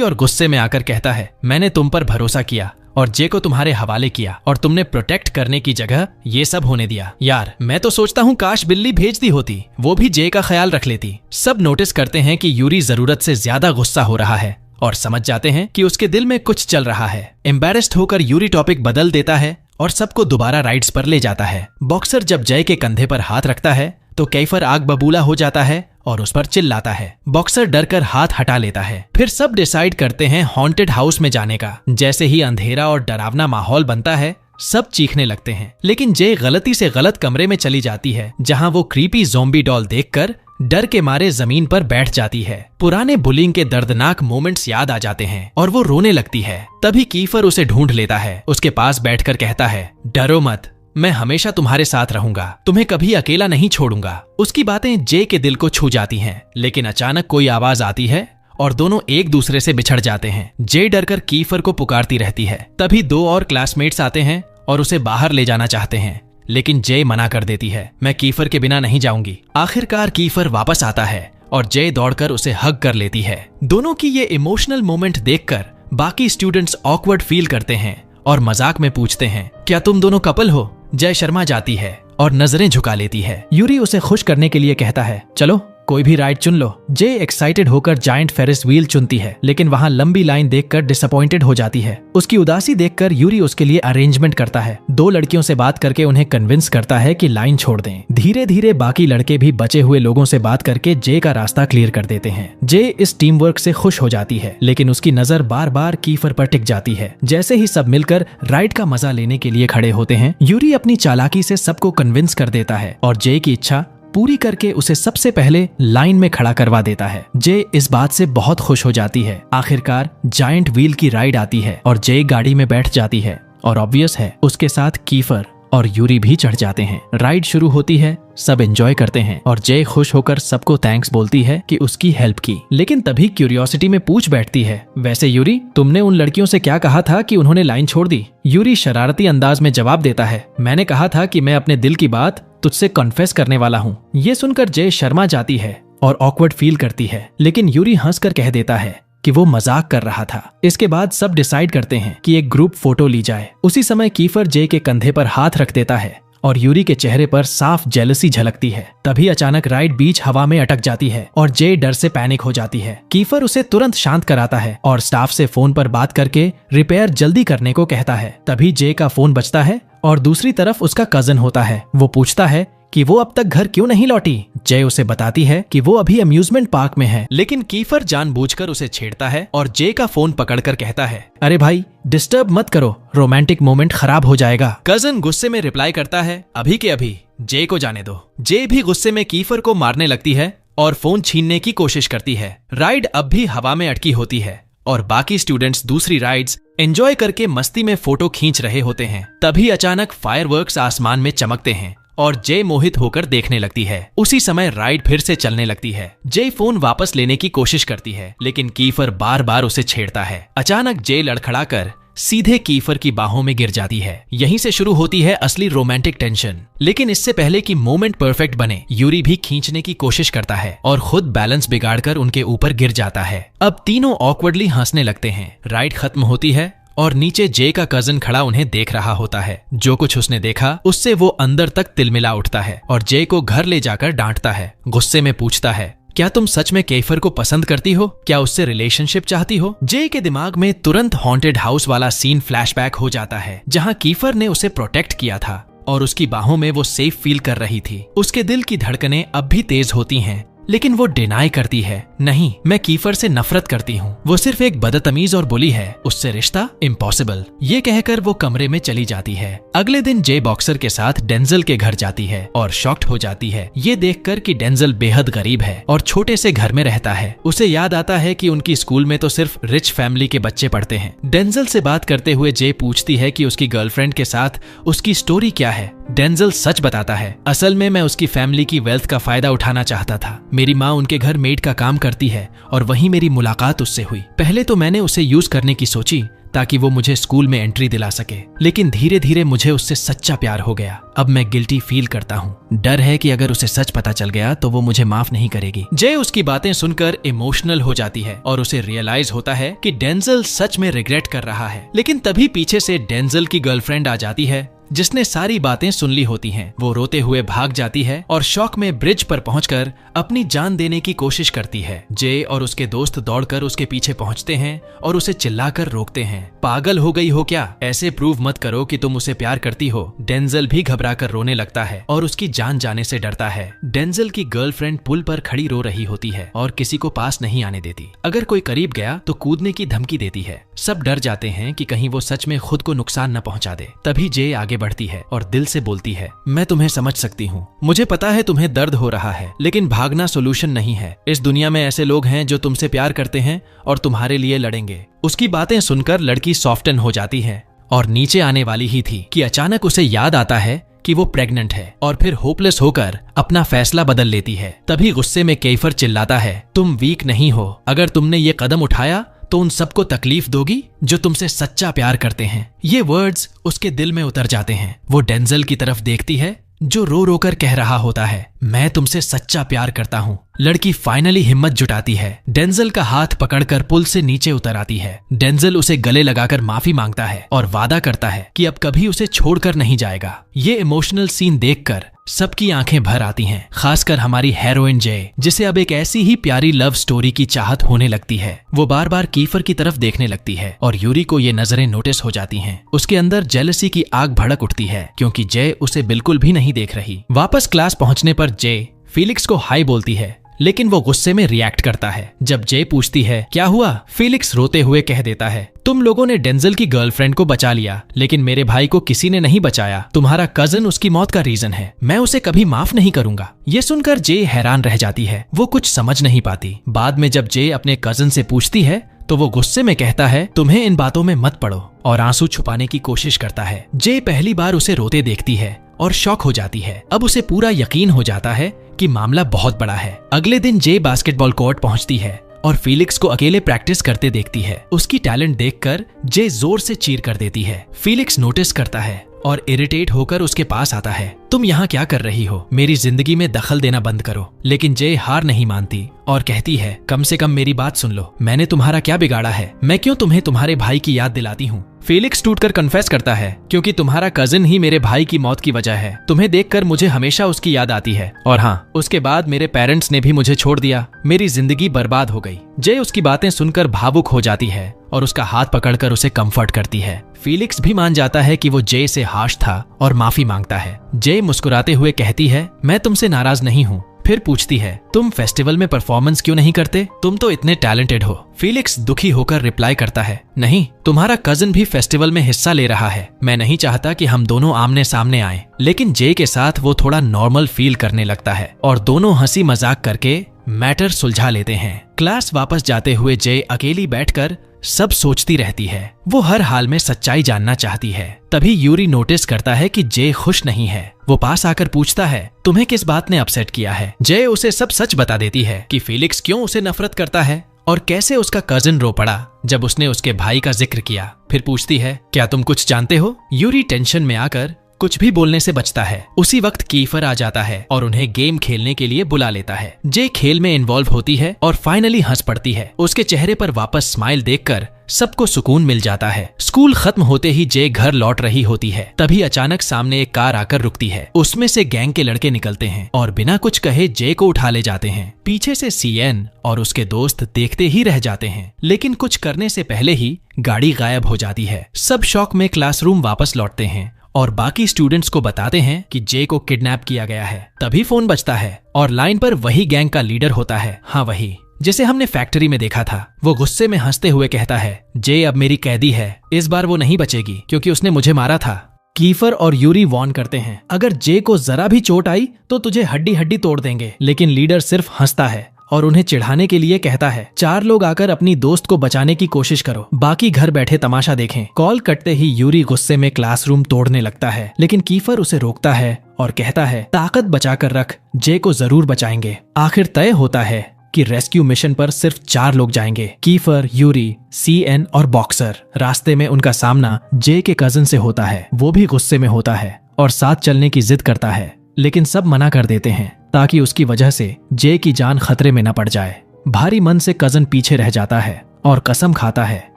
और गुस्से में आकर कहता है, मैंने तुम पर भरोसा किया और जे को तुम्हारे हवाले किया और तुमने प्रोटेक्ट करने की जगह ये सब होने दिया। यार, मैं तो सोचता हूँ काश बिल्ली भेज दी होती, वो भी जे का ख्याल रख लेती। सब नोटिस करते हैं कि यूरी जरूरत से ज्यादा गुस्सा हो रहा है और समझ जाते हैं कि उसके दिल में कुछ चल रहा है। एम्बैरेस्ड होकर यूरी टॉपिक बदल देता है और सबको दोबारा राइड्स पर ले जाता है। बॉक्सर जब जय के कंधे पर हाथ रखता है तो कैफर आग बबूला हो जाता है और उस पर चिल्लाता है। बॉक्सर डरकर हाथ हटा लेता है। फिर सब डिसाइड करते हैं हॉन्टेड हाउस में जाने का। जैसे ही अंधेरा और डरावना माहौल बनता है, सब चीखने लगते हैं, लेकिन जे गलती से गलत कमरे में चली जाती है, जहां वो क्रीपी ज़ॉम्बी डॉल देखकर डर के मारे जमीन पर बैठ जाती है। पुराने बुलिंग के दर्दनाक मोमेंट्स याद आ जाते हैं और वो रोने लगती है। तभी कीफर उसे ढूंढ लेता है, उसके पास बैठकर कहता है, डरो मत, मैं हमेशा तुम्हारे साथ रहूंगा, तुम्हें कभी अकेला नहीं छोड़ूंगा। उसकी बातें जे के दिल को छू जाती हैं, लेकिन अचानक कोई आवाज आती है और दोनों एक दूसरे से बिछड़ जाते हैं। जे डरकर कीफर को पुकारती रहती है। तभी 2 और क्लासमेट्स आते हैं और उसे बाहर ले जाना चाहते हैं, लेकिन जे मना कर देती है, मैं कीफर के बिना नहीं जाऊंगी। आखिरकार कीफर वापस आता है और जे दौड़कर उसे हग कर लेती है। दोनों की ये इमोशनल मोमेंट देखकर बाकी स्टूडेंट्स ऑकवर्ड फील करते हैं और मजाक में पूछते हैं, क्या तुम दोनों कपल हो? जय शर्मा जाती है और नजरें झुका लेती है। यूरी उसे खुश करने के लिए कहता है, चलो कोई भी राइड चुन लो। जे एक्साइटेड होकर जायंट फेरिस व्हील चुनती है, लेकिन वहाँ लंबी लाइन देखकर डिसअपॉइंटेड हो जाती है। उसकी उदासी देखकर यूरी उसके लिए अरेंजमेंट करता है। 2 लड़कियों से बात करके उन्हें कन्विंस करता है कि लाइन छोड़ दें। धीरे धीरे बाकी लड़के भी बचे हुए लोगों से बात करके जे का रास्ता क्लियर कर देते हैं। जे इस टीम वर्क से खुश हो जाती है, लेकिन उसकी नजर बार बार कीफर पर टिक जाती है। जैसे ही सब मिलकर राइड का मजा लेने के लिए खड़े होते हैं, यूरी अपनी चालाकी से सबको कन्विंस कर देता है और जे की इच्छा पूरी करके उसे सबसे पहले लाइन में खड़ा करवा देता है। जे इस बात से बहुत खुश हो जाती है। आखिरकार जायंट व्हील की राइड आती है और जे गाड़ी में बैठ जाती है और ऑब्वियस है उसके साथ कीफर और यूरी भी चढ़ जाते हैं। राइड शुरू होती है, सब एंजॉय करते हैं और जे खुश होकर सबको थैंक्स बोलती है कि उसकी हेल्प की। लेकिन तभी क्यूरियोसिटी में पूछ बैठती है, वैसे यूरी, तुमने उन लड़कियों से क्या कहा था कि उन्होंने लाइन छोड़ दी? यूरी शरारती अंदाज में जवाब देता है, मैंने कहा था कि मैं अपने दिल की बात तुझसे कॉन्फेस करने वाला हूँ। ये सुनकर जे शर्मा जाती है और ऑकवर्ड फील करती है, लेकिन यूरी हंसकर कह देता है कि वो मजाक कर रहा था। इसके बाद सब डिसाइड करते हैं कि एक ग्रुप फोटो ली जाए। उसी समय कीफर जे के कंधे पर हाथ रख देता है और यूरी के चेहरे पर साफ जेलसी झलकती है। तभी अचानक राइड बीच हवा में अटक जाती है और जे डर से पैनिक हो जाती है। कीफर उसे तुरंत शांत कराता है और स्टाफ से फोन पर बात करके रिपेयर जल्दी करने को कहता है। तभी जे का फोन बजता है और दूसरी तरफ उसका कजन होता है। वो पूछता है कि वो अब तक घर क्यों नहीं लौटी। जय उसे बताती है कि वो अभी अम्यूजमेंट पार्क में है, लेकिन कीफर जानबूझकर उसे छेड़ता है और जे का फोन पकड़कर कहता है, अरे भाई डिस्टर्ब मत करो, रोमांटिक मोमेंट खराब हो जाएगा। कजन गुस्से में रिप्लाई करता है, अभी के अभी जे को जाने दो। जे भी गुस्से में कीफर को मारने लगती है और फोन छीनने की कोशिश करती है। राइड अब भी हवा में अटकी होती है और बाकी स्टूडेंट्स दूसरी राइड्स एंजॉय करके मस्ती में फोटो खींच रहे होते हैं। तभी अचानक फायरवर्क्स आसमान में चमकते हैं और जे मोहित होकर देखने लगती है। उसी समय राइड फिर से चलने लगती है। जे फोन वापस लेने की कोशिश करती है, लेकिन कीफर बार बार उसे छेड़ता है। अचानक जे लड़खड़ाकर सीधे कीफर की बाहों में गिर जाती है। यहीं से शुरू होती है असली रोमांटिक टेंशन। लेकिन इससे पहले कि मोमेंट परफेक्ट बने, यूरी भी खींचने की कोशिश करता है और खुद बैलेंस बिगाड़कर उनके ऊपर गिर जाता है। अब तीनों ऑकवर्डली हंसने लगते हैं। राइड खत्म होती है और नीचे जे का कजन खड़ा उन्हें देख रहा होता है। जो कुछ उसने देखा उससे वो अंदर तक तिलमिला उठता है और जे को घर ले जाकर डांटता है। गुस्से में पूछता है, क्या तुम सच में कैफर को पसंद करती हो? क्या उससे रिलेशनशिप चाहती हो? जे के दिमाग में तुरंत हॉन्टेड हाउस वाला सीन फ्लैशबैक हो जाता है, जहां कीफर ने उसे प्रोटेक्ट किया था और उसकी बाहों में वो सेफ फील कर रही थी। उसके दिल की धड़कनें अब भी तेज होती हैं, लेकिन वो डिनाई करती है, नहीं, मैं कीफर से नफरत करती हूँ। वो सिर्फ एक बदतमीज और बुली है, उससे रिश्ता इम्पॉसिबल। ये कहकर वो कमरे में चली जाती है। अगले दिन जे बॉक्सर के साथ डेंजल के घर जाती है और शॉक्ड हो जाती है ये देखकर कि डेंजल बेहद गरीब है और छोटे से घर में रहता है। उसे याद आता है कि उनकी स्कूल में तो सिर्फ रिच फैमिली के बच्चे पढ़ते हैं। डेंजल से बात करते हुए जे पूछती है कि उसकी गर्लफ्रेंड के साथ उसकी स्टोरी क्या है। डेंजल सच बताता है, असल में मैं उसकी फैमिली की वेल्थ का फायदा उठाना चाहता था। मेरी माँ उनके घर मेड का काम करती है और वहीं मेरी मुलाकात उससे हुई। पहले तो मैंने उसे यूज करने की सोची ताकि वो मुझे स्कूल में एंट्री दिला सके, लेकिन धीरे धीरे मुझे उससे सच्चा प्यार हो गया। अब मैं गिल्टी फील करता हूँ। डर है कि अगर उसे सच पता चल गया तो वो मुझे माफ नहीं करेगी। जे उसकी बातें सुनकर इमोशनल हो जाती है और उसे रियलाइज होता है कि डेंजल सच में रिग्रेट कर रहा है। लेकिन तभी पीछे से डेंजल की गर्लफ्रेंड आ जाती है जिसने सारी बातें सुन ली होती हैं। वो रोते हुए भाग जाती है और शॉक में ब्रिज पर पहुंचकर अपनी जान देने की कोशिश करती है। जे और उसके दोस्त दौड़कर उसके पीछे पहुंचते हैं और उसे चिल्लाकर रोकते हैं, पागल हो गई हो क्या? ऐसे प्रूव मत करो कि तुम उसे प्यार करती हो। डेंजल भी घबराकर रोने लगता है और उसकी जान जाने से डरता है। डेंजल की गर्लफ्रेंड पुल पर खड़ी रो रही होती है और किसी को पास नहीं आने देती। अगर कोई करीब गया तो कूदने की धमकी देती है। सब डर जाते हैं कि कहीं वो सच में खुद को नुकसान न पहुंचा दे। तभी जे आगे बढ़ती है और दिल से बोलती है, मैं तुम्हें समझ सकती हूँ। मुझे पता है तुम्हें दर्द हो रहा है, लेकिन भागना सोल्यूशन नहीं है। इस दुनिया में ऐसे लोग हैं जो तुमसे प्यार करते हैं और तुम्हारे लिए लड़ेंगे। उसकी बातें सुनकर लड़की सॉफ्टन हो जाती है और नीचे आने वाली ही थी कि अचानक उसे याद आता है कि वो प्रेग्नेंट है और फिर होपलेस होकर अपना फैसला बदल लेती है। तभी गुस्से में केफर चिल्लाता है, तुम वीक नहीं हो। अगर तुमने ये कदम उठाया तो उन सबको तकलीफ दोगी जो तुमसे सच्चा प्यार करते हैं। ये वर्ड्स उसके दिल में उतर जाते हैं। वो डेंजल की तरफ देखती है जो रो रो कर कह रहा होता है, मैं तुमसे सच्चा प्यार करता हूँ। लड़की फाइनली हिम्मत जुटाती है, डेंजल का हाथ पकड़कर पुल से नीचे उतर आती है। डेंजल उसे गले लगाकर माफी मांगता है और वादा करता है कि अब कभी उसे छोड़कर नहीं जाएगा। ये इमोशनल सीन देखकर सबकी आंखें भर आती हैं, खासकर हमारी हीरोइन जे, जिसे अब एक ऐसी ही प्यारी लव स्टोरी की चाहत होने लगती है। वो बार बार कीफर की तरफ देखने लगती है और यूरी को ये नजरें नोटिस हो जाती हैं। उसके अंदर जेलसी की आग भड़क उठती है क्योंकि जे उसे बिल्कुल भी नहीं देख रही। वापस क्लास पहुंचने पर जे फीलिक्स को हाय बोलती है, लेकिन वो गुस्से में रिएक्ट करता है। जब जे पूछती है क्या हुआ, फीलिक्स रोते हुए कह देता है, तुम लोगों ने डेंजल की गर्लफ्रेंड को बचा लिया, लेकिन मेरे भाई को किसी ने नहीं बचाया। तुम्हारा कजन उसकी मौत का रीजन है। मैं उसे कभी माफ नहीं करूंगा। ये सुनकर जे हैरान रह जाती है। वो कुछ समझ नहीं पाती। बाद में जब जे अपने कजन से पूछती है तो वो गुस्से में कहता है, तुम्हें इन बातों में मत पड़ो, और आंसू छुपाने की कोशिश करता है। जे पहली बार उसे रोते देखती है और शॉक हो जाती है। अब उसे पूरा यकीन हो जाता है कि मामला बहुत बड़ा है। अगले दिन जे बास्केटबॉल कोर्ट पहुंचती है और फीलिक्स को अकेले प्रैक्टिस करते देखती है। उसकी टैलेंट देखकर जे जोर से चीर कर देती है। फीलिक्स नोटिस करता है और इरिटेट होकर उसके पास आता है, तुम यहाँ क्या कर रही हो? मेरी जिंदगी में दखल देना बंद करो। लेकिन जे हार नहीं मानती और कहती है, कम से कम मेरी बात सुन लो। मैंने तुम्हारा क्या बिगाड़ा है? मैं क्यों तुम्हें तुम्हारे भाई की याद दिलाती हूँ? फेलिक्स टूटकर कन्फेस करता है, क्योंकि तुम्हारा कजिन ही मेरे भाई की मौत की वजह है। तुम्हें देखकर मुझे हमेशा उसकी याद आती है, और हाँ, उसके बाद मेरे पेरेंट्स ने भी मुझे छोड़ दिया। मेरी जिंदगी बर्बाद हो गई। जे उसकी बातें सुनकर भावुक हो जाती है और उसका हाथ पकड़कर उसे कंफर्ट करती है। फीलिक्स भी मान जाता है कि वो जे से हाश था और माफी मांगता है। जे मुस्कुराते हुए कहती है, मैं तुमसे नाराज नहीं हूँ। फिर पूछती है, तुम फेस्टिवल में परफॉर्मेंस क्यों नहीं करते? तुम तो इतने टैलेंटेड हो। फीलिक्स दुखी होकर रिप्लाई करता है, नहीं, तुम्हारा कजिन भी फेस्टिवल में हिस्सा ले रहा है। मैं नहीं चाहता कि हम दोनों आमने सामने आएं। लेकिन जे के साथ वो थोड़ा नॉर्मल फील करने लगता है और दोनों हंसी मजाक करके मैटर सुलझा लेते हैं। क्लास वापस जाते हुए जे अकेली बैठकर सब सोचती रहती है। वो हर हाल में सच्चाई जानना चाहती है। तभी यूरी नोटिस करता है कि जे खुश नहीं है। वो पास आकर पूछता है, तुम्हें किस बात ने अपसेट किया है? जे उसे सब सच बता देती है कि फीलिक्स क्यों उसे नफरत करता है और कैसे उसका कजिन रो पड़ा जब उसने उसके भाई का जिक्र किया। फिर पूछती है, क्या तुम कुछ जानते हो? यूरी टेंशन में आकर कुछ भी बोलने से बचता है। उसी वक्त कीफर आ जाता है और उन्हें गेम खेलने के लिए बुला लेता है। जे खेल में इन्वॉल्व होती है और फाइनली हंस पड़ती है। उसके चेहरे पर वापस स्माइल देखकर सबको सुकून मिल जाता है। स्कूल खत्म होते ही जे घर लौट रही होती है। तभी अचानक सामने एक कार आकर रुकती है। उसमें से गैंग के लड़के निकलते हैं और बिना कुछ कहे जे को उठा ले जाते हैं। पीछे से सीएन और उसके दोस्त देखते ही रह जाते हैं, लेकिन कुछ करने से पहले ही गाड़ी गायब हो जाती है। सब शॉक में क्लासरूम वापस लौटते हैं और बाकी स्टूडेंट्स को बताते हैं कि जे को किडनैप किया गया है। तभी फोन बजता है और लाइन पर वही गैंग का लीडर होता है, हाँ वही जिसे हमने फैक्ट्री में देखा था। वो गुस्से में हंसते हुए कहता है, जे अब मेरी कैदी है, इस बार वो नहीं बचेगी क्योंकि उसने मुझे मारा था। कीफर और यूरी वॉर्न करते हैं, अगर जे को जरा भी चोट आई तो तुझे हड्डी हड्डी तोड़ देंगे। लेकिन लीडर सिर्फ हंसता है और उन्हें चिढ़ाने के लिए कहता है, 4 लोग आकर अपनी दोस्त को बचाने की कोशिश करो, बाकी घर बैठे तमाशा देखें। कॉल कटते ही यूरी गुस्से में क्लासरूम तोड़ने लगता है, लेकिन कीफर उसे रोकता है और कहता है, ताकत बचाकर रख, जे को जरूर बचाएंगे। आखिर तय होता है कि रेस्क्यू मिशन पर सिर्फ 4 लोग जाएंगे, कीफर, यूरी, CN और बॉक्सर। रास्ते में उनका सामना जे के कजिन से होता है। वो भी गुस्से में होता है और साथ चलने की जिद करता है, लेकिन सब मना कर देते हैं ताकि उसकी वजह से जे की जान खतरे में न पड़ जाए। भारी मन से कजिन पीछे रह जाता है और कसम खाता है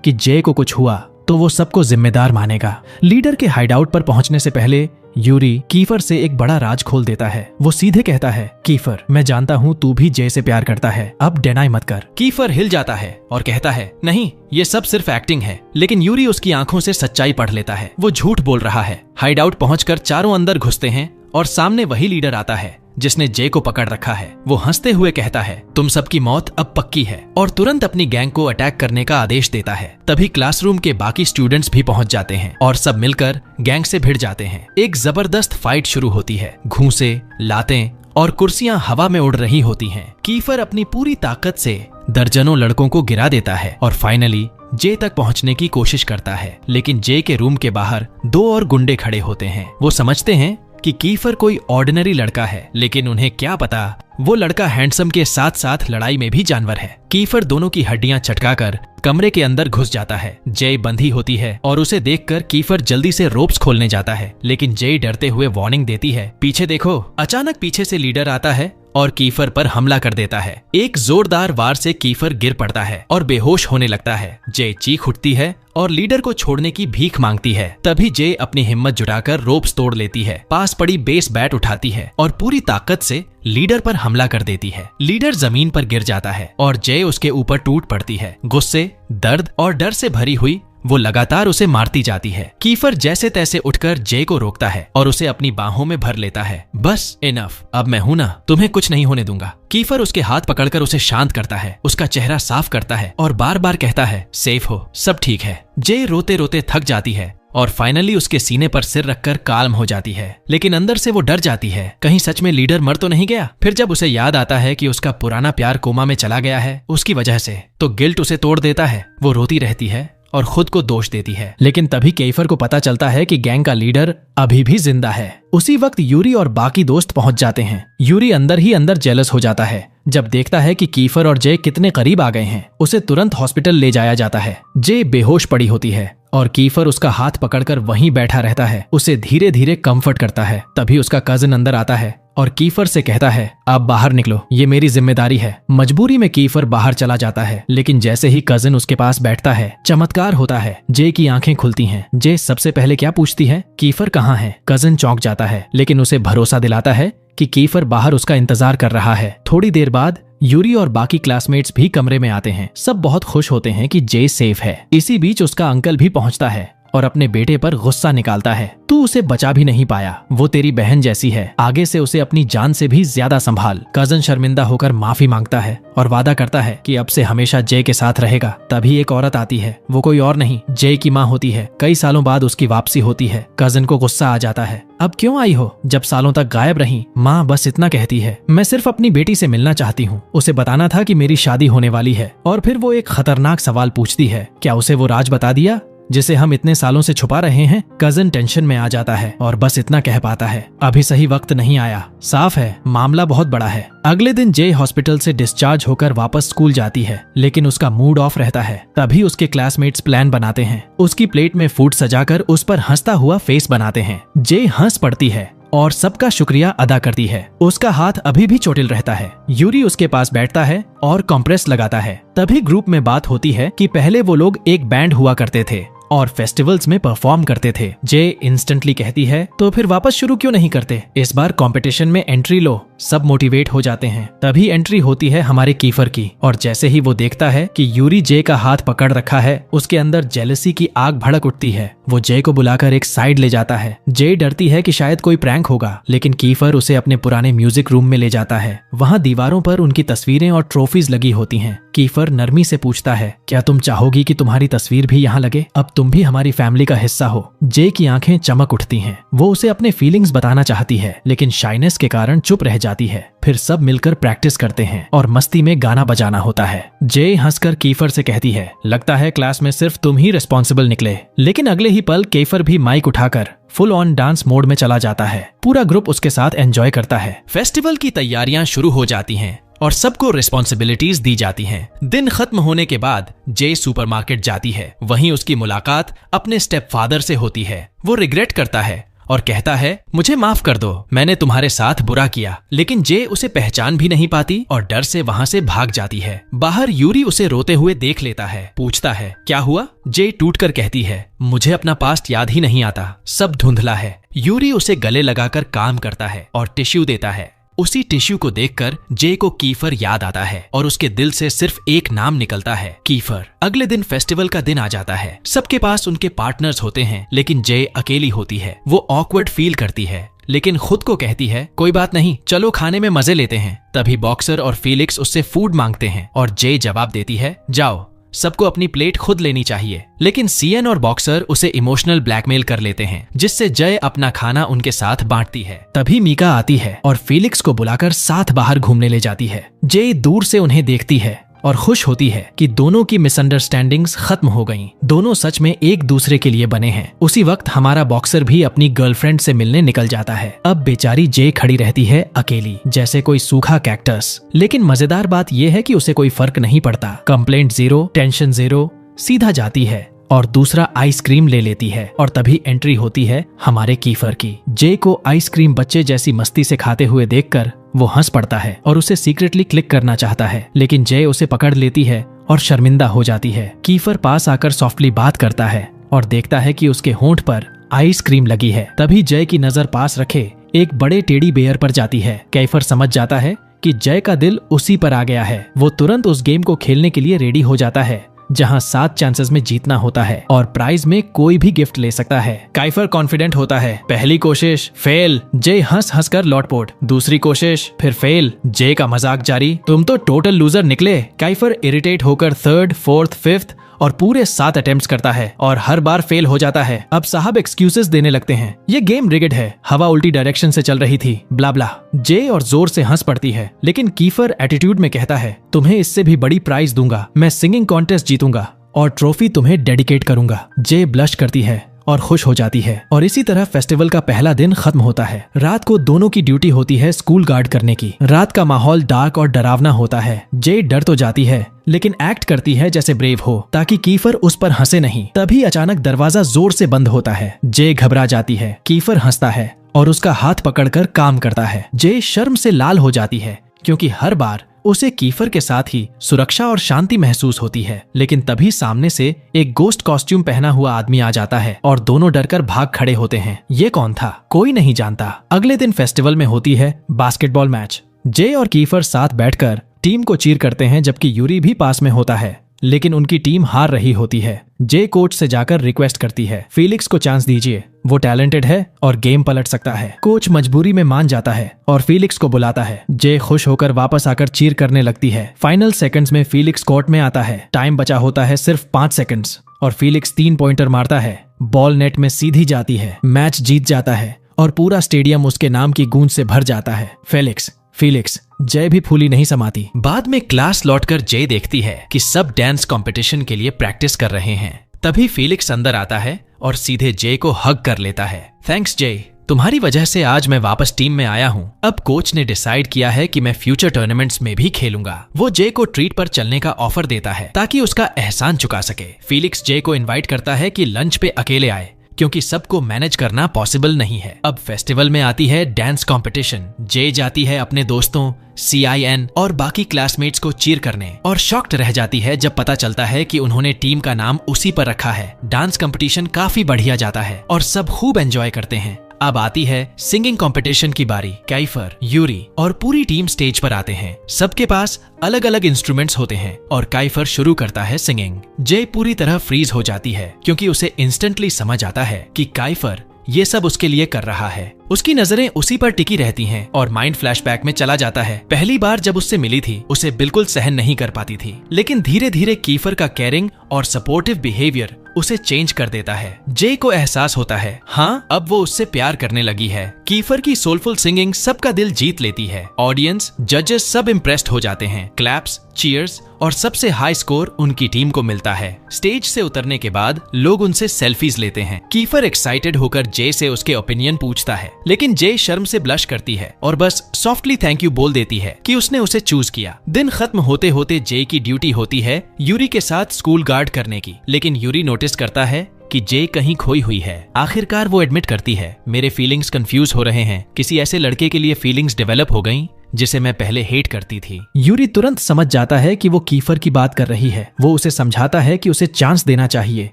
कि जे को कुछ हुआ तो वो सबको जिम्मेदार मानेगा। लीडर के हाइडआउट पर पहुंचने से पहले यूरी कीफर से एक बड़ा राज खोल देता है। वो सीधे कहता है, कीफर, मैं जानता हूँ तू भी जे से प्यार करता है, अब डिनाई मत कर। कीफर हिल जाता है और कहता है, नहीं, ये सब सिर्फ एक्टिंग है। लेकिन यूरी उसकी आंखों से सच्चाई पढ़ लेता है, वो झूठ बोल रहा है। हाइडआउट पहुंचकर चारों अंदर घुसते हैं और सामने वही लीडर आता है जिसने जे को पकड़ रखा है। वो हंसते हुए कहता है, तुम सबकी मौत अब पक्की है, और तुरंत अपनी गैंग को अटैक करने का आदेश देता है। तभी क्लासरूम के बाकी स्टूडेंट्स भी पहुंच जाते हैं और सब मिलकर गैंग से भिड़ जाते हैं। एक जबरदस्त फाइट शुरू होती है। घूंसे, लातें और कुर्सियां हवा में उड़ रही होती हैं। कीफर अपनी पूरी ताकत से दर्जनों लड़कों को गिरा देता है और फाइनली जे तक पहुंचने की कोशिश करता है। लेकिन जे के रूम के बाहर 2 और गुंडे खड़े होते हैं। वो समझते हैं कि कीफर कोई ऑर्डिनरी लड़का है, लेकिन उन्हें क्या पता वो लड़का हैंडसम के साथ साथ लड़ाई में भी जानवर है। कीफर दोनों की हड्डियां चटकाकर कमरे के अंदर घुस जाता है। जे बंधी होती है और उसे देखकर कीफर जल्दी से रोप्स खोलने जाता है, लेकिन जे डरते हुए वार्निंग देती है, पीछे देखो। अचानक पीछे से लीडर आता है और कीफर पर हमला कर देता है। एक जोरदार वार से कीफर गिर पड़ता है और बेहोश होने लगता है। जे चीख उठती है और लीडर को छोड़ने की भीख मांगती है। तभी जे अपनी हिम्मत जुटाकर रोप्स तोड़ लेती है, पास पड़ी बेस बैट उठाती है और पूरी ताकत से लीडर पर हमला कर देती है। लीडर जमीन पर गिर जाता है और जे उसके ऊपर टूट पड़ती है। गुस्से, दर्द और डर से भरी हुई वो लगातार उसे मारती जाती है। कीफर जैसे तैसे उठकर जे को रोकता है और उसे अपनी बाहों में भर लेता है। बस इनफ, अब मैं हूं ना, तुम्हें कुछ नहीं होने दूंगा। कीफर उसके हाथ पकड़कर उसे शांत करता है, उसका चेहरा साफ करता है और बार बार कहता है, सेफ हो, सब ठीक है। जे रोते रोते थक जाती है और फाइनली उसके सीने पर सिर रखकर काल्म हो जाती है। लेकिन अंदर से वो डर जाती है, कहीं सच में लीडर मर तो नहीं गया। फिर जब उसे याद आता है कि उसका पुराना प्यार कोमा में चला गया है उसकी वजह से, तो गिल्ट उसे तोड़ देता है। वो रोती रहती है और खुद को दोष देती है। लेकिन तभी कीफर को पता चलता है कि गैंग का लीडर अभी भी जिंदा है। उसी वक्त यूरी और बाकी दोस्त पहुंच जाते हैं। यूरी अंदर ही अंदर जेलस हो जाता है जब देखता है कि कीफर और जे कितने करीब आ गए हैं। उसे तुरंत हॉस्पिटल ले जाया जाता है। जे बेहोश पड़ी होती है और कीफर उसका हाथ पकड़कर वहीं बैठा रहता है, उसे धीरे धीरे कंफर्ट करता है। तभी उसका कजिन अंदर आता है और कीफर से कहता है, आप बाहर निकलो, ये मेरी जिम्मेदारी है। मजबूरी में कीफर बाहर चला जाता है, लेकिन जैसे ही कजिन उसके पास बैठता है, चमत्कार होता है। जे की आंखें खुलती हैं। जे सबसे पहले क्या पूछती है, कीफर कहाँ है? कजिन चौंक जाता है, लेकिन उसे भरोसा दिलाता है कि कीफर बाहर उसका इंतजार कर रहा है। थोड़ी देर बाद यूरी और बाकी क्लासमेट्स भी कमरे में आते हैं। सब बहुत खुश होते हैं कि जे सेफ है। इसी बीच उसका अंकल भी पहुंचता है और अपने बेटे पर गुस्सा निकालता है, तू उसे बचा भी नहीं पाया, वो तेरी बहन जैसी है, आगे से उसे अपनी जान से भी ज्यादा संभाल। कजन शर्मिंदा होकर माफी मांगता है और वादा करता है कि अब से हमेशा जे के साथ रहेगा। तभी एक औरत आती है, वो कोई और नहीं, जे की माँ होती है। कई सालों बाद उसकी वापसी होती है। कजन को गुस्सा आ जाता है, अब क्यों आई हो जब सालों तक गायब रही? माँ बस इतना कहती है, मैं सिर्फ अपनी बेटी से मिलना चाहती हूँ, उसे बताना था कि मेरी शादी होने वाली है। और फिर वो एक खतरनाक सवाल पूछती है, क्या उसे वो राज बता दिया जिसे हम इतने सालों से छुपा रहे हैं? कजन टेंशन में आ जाता है और बस इतना कह पाता है, अभी सही वक्त नहीं आया। साफ है मामला बहुत बड़ा है। अगले दिन जे हॉस्पिटल से डिस्चार्ज होकर वापस स्कूल जाती है, लेकिन उसका मूड ऑफ रहता है। तभी उसके क्लासमेट्स प्लान बनाते हैं। उसकी प्लेट में फूड सजाकर उस पर हंसता हुआ फेस बनाते हैं। जे हंस पड़ती है और सबका शुक्रिया अदा करती है। उसका हाथ अभी भी चोटिल रहता है। यूरी उसके पास बैठता है और कंप्रेस लगाता है। तभी ग्रुप में बात होती है कि पहले वो लोग एक बैंड हुआ करते थे और फेस्टिवल्स में परफॉर्म करते थे। जे इंस्टेंटली कहती है, तो फिर वापस शुरू क्यों नहीं करते? इस बार कंपटीशन में एंट्री लो। सब मोटिवेट हो जाते हैं। तभी एंट्री होती है हमारे कीफर की, और जैसे ही वो देखता है कि यूरी जे का हाथ पकड़ रखा है, उसके अंदर जेलसी की आग भड़क उठती है। वो जे को बुलाकर एक साइड ले जाता है। जे डरती है कि शायद कोई प्रैंक होगा, लेकिन कीफर उसे अपने पुराने म्यूजिक रूम में ले जाता है। वहाँ दीवारों पर उनकी तस्वीरें और ट्रॉफीज लगी होती हैं। कीफर नरमी से पूछता है, क्या तुम चाहोगी कि तुम्हारी तस्वीर भी यहाँ लगे? अब तुम भी हमारी फैमिली का हिस्सा हो। जे की आंखें चमक उठती हैं। वो उसे अपने फीलिंग्स बताना चाहती है, लेकिन शाइनेस के कारण चुप रह जाती है। फिर सब मिलकर प्रैक्टिस करते हैं और मस्ती में गाना बजाना होता है। जे हंसकर कीफर से कहती है, लगता है क्लास में सिर्फ तुम ही रिस्पॉन्सिबल निकले। लेकिन अगले ही पल कीफर भी माइक उठाकर फुल ऑन डांस मोड में चला जाता है। पूरा ग्रुप उसके साथ एंजॉय करता है। फेस्टिवल की तैयारियां शुरू हो जाती हैं और सबको रिस्पॉन्सिबिलिटीज दी जाती हैं। दिन खत्म होने के बाद जे सुपरमार्केट जाती है। वहीं उसकी मुलाकात अपने स्टेप फादर से होती है। वो रिग्रेट करता है और कहता है, मुझे माफ कर दो, मैंने तुम्हारे साथ बुरा किया। लेकिन जे उसे पहचान भी नहीं पाती और डर से वहाँ से भाग जाती है। बाहर यूरी उसे रोते हुए देख लेता है। पूछता है, क्या हुआ? जे टूटकर कहती है, मुझे अपना पास्ट याद ही नहीं आता, सब धुंधला है। यूरी उसे गले लगाकर काम करता है और टिश्यू देता है। उसी टिश्यू को देखकर जे को कीफर याद आता है और उसके दिल से सिर्फ एक नाम निकलता है, कीफर। अगले दिन फेस्टिवल का दिन आ जाता है। सबके पास उनके पार्टनर्स होते हैं, लेकिन जे अकेली होती है। वो ऑकवर्ड फील करती है, लेकिन खुद को कहती है, कोई बात नहीं, चलो खाने में मजे लेते हैं। तभी बॉक्सर और फीलिक्स उससे फूड मांगते हैं और जे जवाब देती है, जाओ, सबको अपनी प्लेट खुद लेनी चाहिए। लेकिन सीएन और बॉक्सर उसे इमोशनल ब्लैकमेल कर लेते हैं, जिससे जय अपना खाना उनके साथ बांटती है। तभी मीका आती है और फीलिक्स को बुलाकर साथ बाहर घूमने ले जाती है। जय दूर से उन्हें देखती है और खुश होती है कि दोनों की मिसअंडरस्टैंडिंग्स खत्म हो गईं। दोनों सच में एक दूसरे के लिए बने हैं। उसी वक्त हमारा बॉक्सर भी अपनी गर्लफ्रेंड से मिलने निकल जाता है। अब बेचारी जे खड़ी रहती है अकेली, जैसे कोई सूखा कैक्टस। लेकिन मजेदार बात यह है कि उसे कोई फर्क नहीं पड़ता। कंप्लेंट जीरो, टेंशन जीरो, सीधा जाती है और दूसरा आइसक्रीम ले लेती है। और तभी एंट्री होती है हमारे कीफर की। जे को आइसक्रीम बच्चे जैसी मस्ती से खाते हुए देखकर वो हंस पड़ता है और उसे सीक्रेटली क्लिक करना चाहता है, लेकिन जय उसे पकड़ लेती है और शर्मिंदा हो जाती है। कीफर पास आकर सॉफ्टली बात करता है और देखता है कि उसके होंठ पर आइसक्रीम लगी है। तभी जय की नजर पास रखे एक बड़े टेडी बेयर पर जाती है। कीफर समझ जाता है कि जय का दिल उसी पर आ गया है। वो तुरंत उस गेम को खेलने के लिए रेडी हो जाता है, जहां 7 चांसेस में जीतना होता है और प्राइज में कोई भी गिफ्ट ले सकता है। काइफर कॉन्फिडेंट होता है। पहली कोशिश फेल, जे हंस हंस कर लौटपोट। दूसरी कोशिश फिर फेल, जे का मजाक जारी, तुम तो टोटल लूजर निकले। काइफर इरिटेट होकर 3rd, 4th, 5th और पूरे 7 अटेम्प्ट्स करता है और हर बार फेल हो जाता है। अब साहब एक्सक्यूजेस देने लगते हैं, ये गेम रिगिड है, हवा उल्टी डायरेक्शन से चल रही थी, ब्ला ब्ला। जे और जोर से हंस पड़ती है, लेकिन कीफर एटीट्यूड में कहता है, तुम्हें इससे भी बड़ी प्राइज दूंगा, मैं सिंगिंग कॉन्टेस्ट जीतूंगा और ट्रॉफी तुम्हें डेडिकेट करूंगा। जे ब्लश करती है और खुश हो जाती है और इसी तरह फेस्टिवल का पहला दिन खत्म होता है। रात को दोनों की ड्यूटी होती है स्कूल गार्ड करने की। रात का माहौल डार्क और डरावना होता है। जे डर तो जाती है, लेकिन एक्ट करती है जैसे ब्रेव हो, ताकि कीफर उस पर हंसे नहीं। तभी अचानक दरवाजा जोर से बंद होता है। जे घबरा जाती है, कीफर हंसता है और उसका हाथ पकड़कर काम करता है। जे शर्म से लाल हो जाती है, क्योंकि हर बार उसे कीफर के साथ ही सुरक्षा और शांति महसूस होती है। लेकिन तभी सामने से एक गोस्ट कॉस्ट्यूम पहना हुआ आदमी आ जाता है और दोनों डरकर भाग खड़े होते हैं। ये कौन था? कोई नहीं जानता। अगले दिन फेस्टिवल में होती है बास्केटबॉल मैच। जे और कीफर साथ बैठकर टीम को चीर करते हैं, जबकि यूरी भी पास में होता है, लेकिन उनकी टीम हार रही होती है। जे कोच से जाकर रिक्वेस्ट करती है, फीलिक्स को चांस दीजिए, वो टैलेंटेड है और गेम पलट सकता है। कोच मजबूरी में मान जाता है और फीलिक्स को बुलाता है। जे खुश होकर वापस आकर चीर करने लगती है। फाइनल सेकंड्स में फीलिक्स कोर्ट में आता है। टाइम बचा होता है सिर्फ 5 सेकंड्स और फीलिक्स 3 पॉइंटर मारता है। बॉल नेट में सीधी जाती है। मैच जीत जाता है और पूरा स्टेडियम उसके नाम की गूंज से भर जाता है। फीलिक्स। जय भी फूली नहीं समाती। बाद में क्लास लौटकर जय देखती है कि सब डांस कंपटीशन के लिए प्रैक्टिस कर रहे हैं। तभी फीलिक्स अंदर आता है और सीधे जय को हग कर लेता है। थैंक्स जय, तुम्हारी वजह से आज मैं वापस टीम में आया हूँ। अब कोच ने डिसाइड किया है कि मैं फ्यूचर टूर्नामेंट्स में भी खेलूंगा। वो जय को ट्रीट पर चलने का ऑफर देता है ताकि उसका एहसान चुका सके। फीलिक्स जय को इनवाइट करता है कि लंच पे अकेले आए, क्योंकि सबको मैनेज करना पॉसिबल नहीं है। अब फेस्टिवल में आती है डांस कंपटीशन। जे जाती है अपने दोस्तों CIN और बाकी क्लासमेट्स को चीर करने और शॉक्ड रह जाती है जब पता चलता है कि उन्होंने टीम का नाम उसी पर रखा है। डांस कंपटीशन काफी बढ़िया जाता है और सब खूब एंजॉय करते हैं। अब आती है सिंगिंग कंपटीशन की बारी। काइफर, यूरी और पूरी टीम स्टेज पर आते हैं। सबके पास अलग अलग इंस्ट्रूमेंट्स होते हैं और काइफर शुरू करता है सिंगिंग। जे पूरी तरह फ्रीज हो जाती है क्योंकि उसे इंस्टेंटली समझ आता है कि काइफर ये सब उसके लिए कर रहा है। उसकी नजरें उसी पर टिकी रहती हैं और माइंड फ्लैशबैक में चला जाता है। पहली बार जब उससे मिली थी उसे बिल्कुल सहन नहीं कर पाती थी, लेकिन धीरे धीरे कीफर का केयरिंग और सपोर्टिव बिहेवियर उसे चेंज कर देता है। जे को एहसास होता है हाँ अब वो उससे प्यार करने लगी है। कीफर की सोलफुल सिंगिंग सबका दिल जीत लेती है। ऑडियंस, जजेस सब इम्प्रेस्ड हो जाते हैं। क्लैप्स, चीयर्स और सबसे हाई स्कोर उनकी टीम को मिलता है। स्टेज से उतरने के बाद लोग उनसे सेल्फीज लेते हैं। कीफर एक्साइटेड होकर जे से उसके ओपिनियन पूछता है, लेकिन जे शर्म से ब्लश करती है और बस सॉफ्टली थैंक यू बोल देती है कि उसने उसे चूज किया। दिन खत्म होते होते जे की ड्यूटी होती है यूरी के साथ स्कूल गार्ड करने की, लेकिन यूरी नोटिस करता है कि जे कहीं खोई हुई है। आखिरकार वो एडमिट करती है, मेरे फीलिंग्स कंफ्यूज हो रहे हैं। किसी ऐसे लड़के के लिए फीलिंग्स डेवलप हो गई जिसे मैं पहले हेट करती थी। यूरी तुरंत समझ जाता है कि वो कीफर की बात कर रही है। वो उसे समझाता है कि उसे चांस देना चाहिए,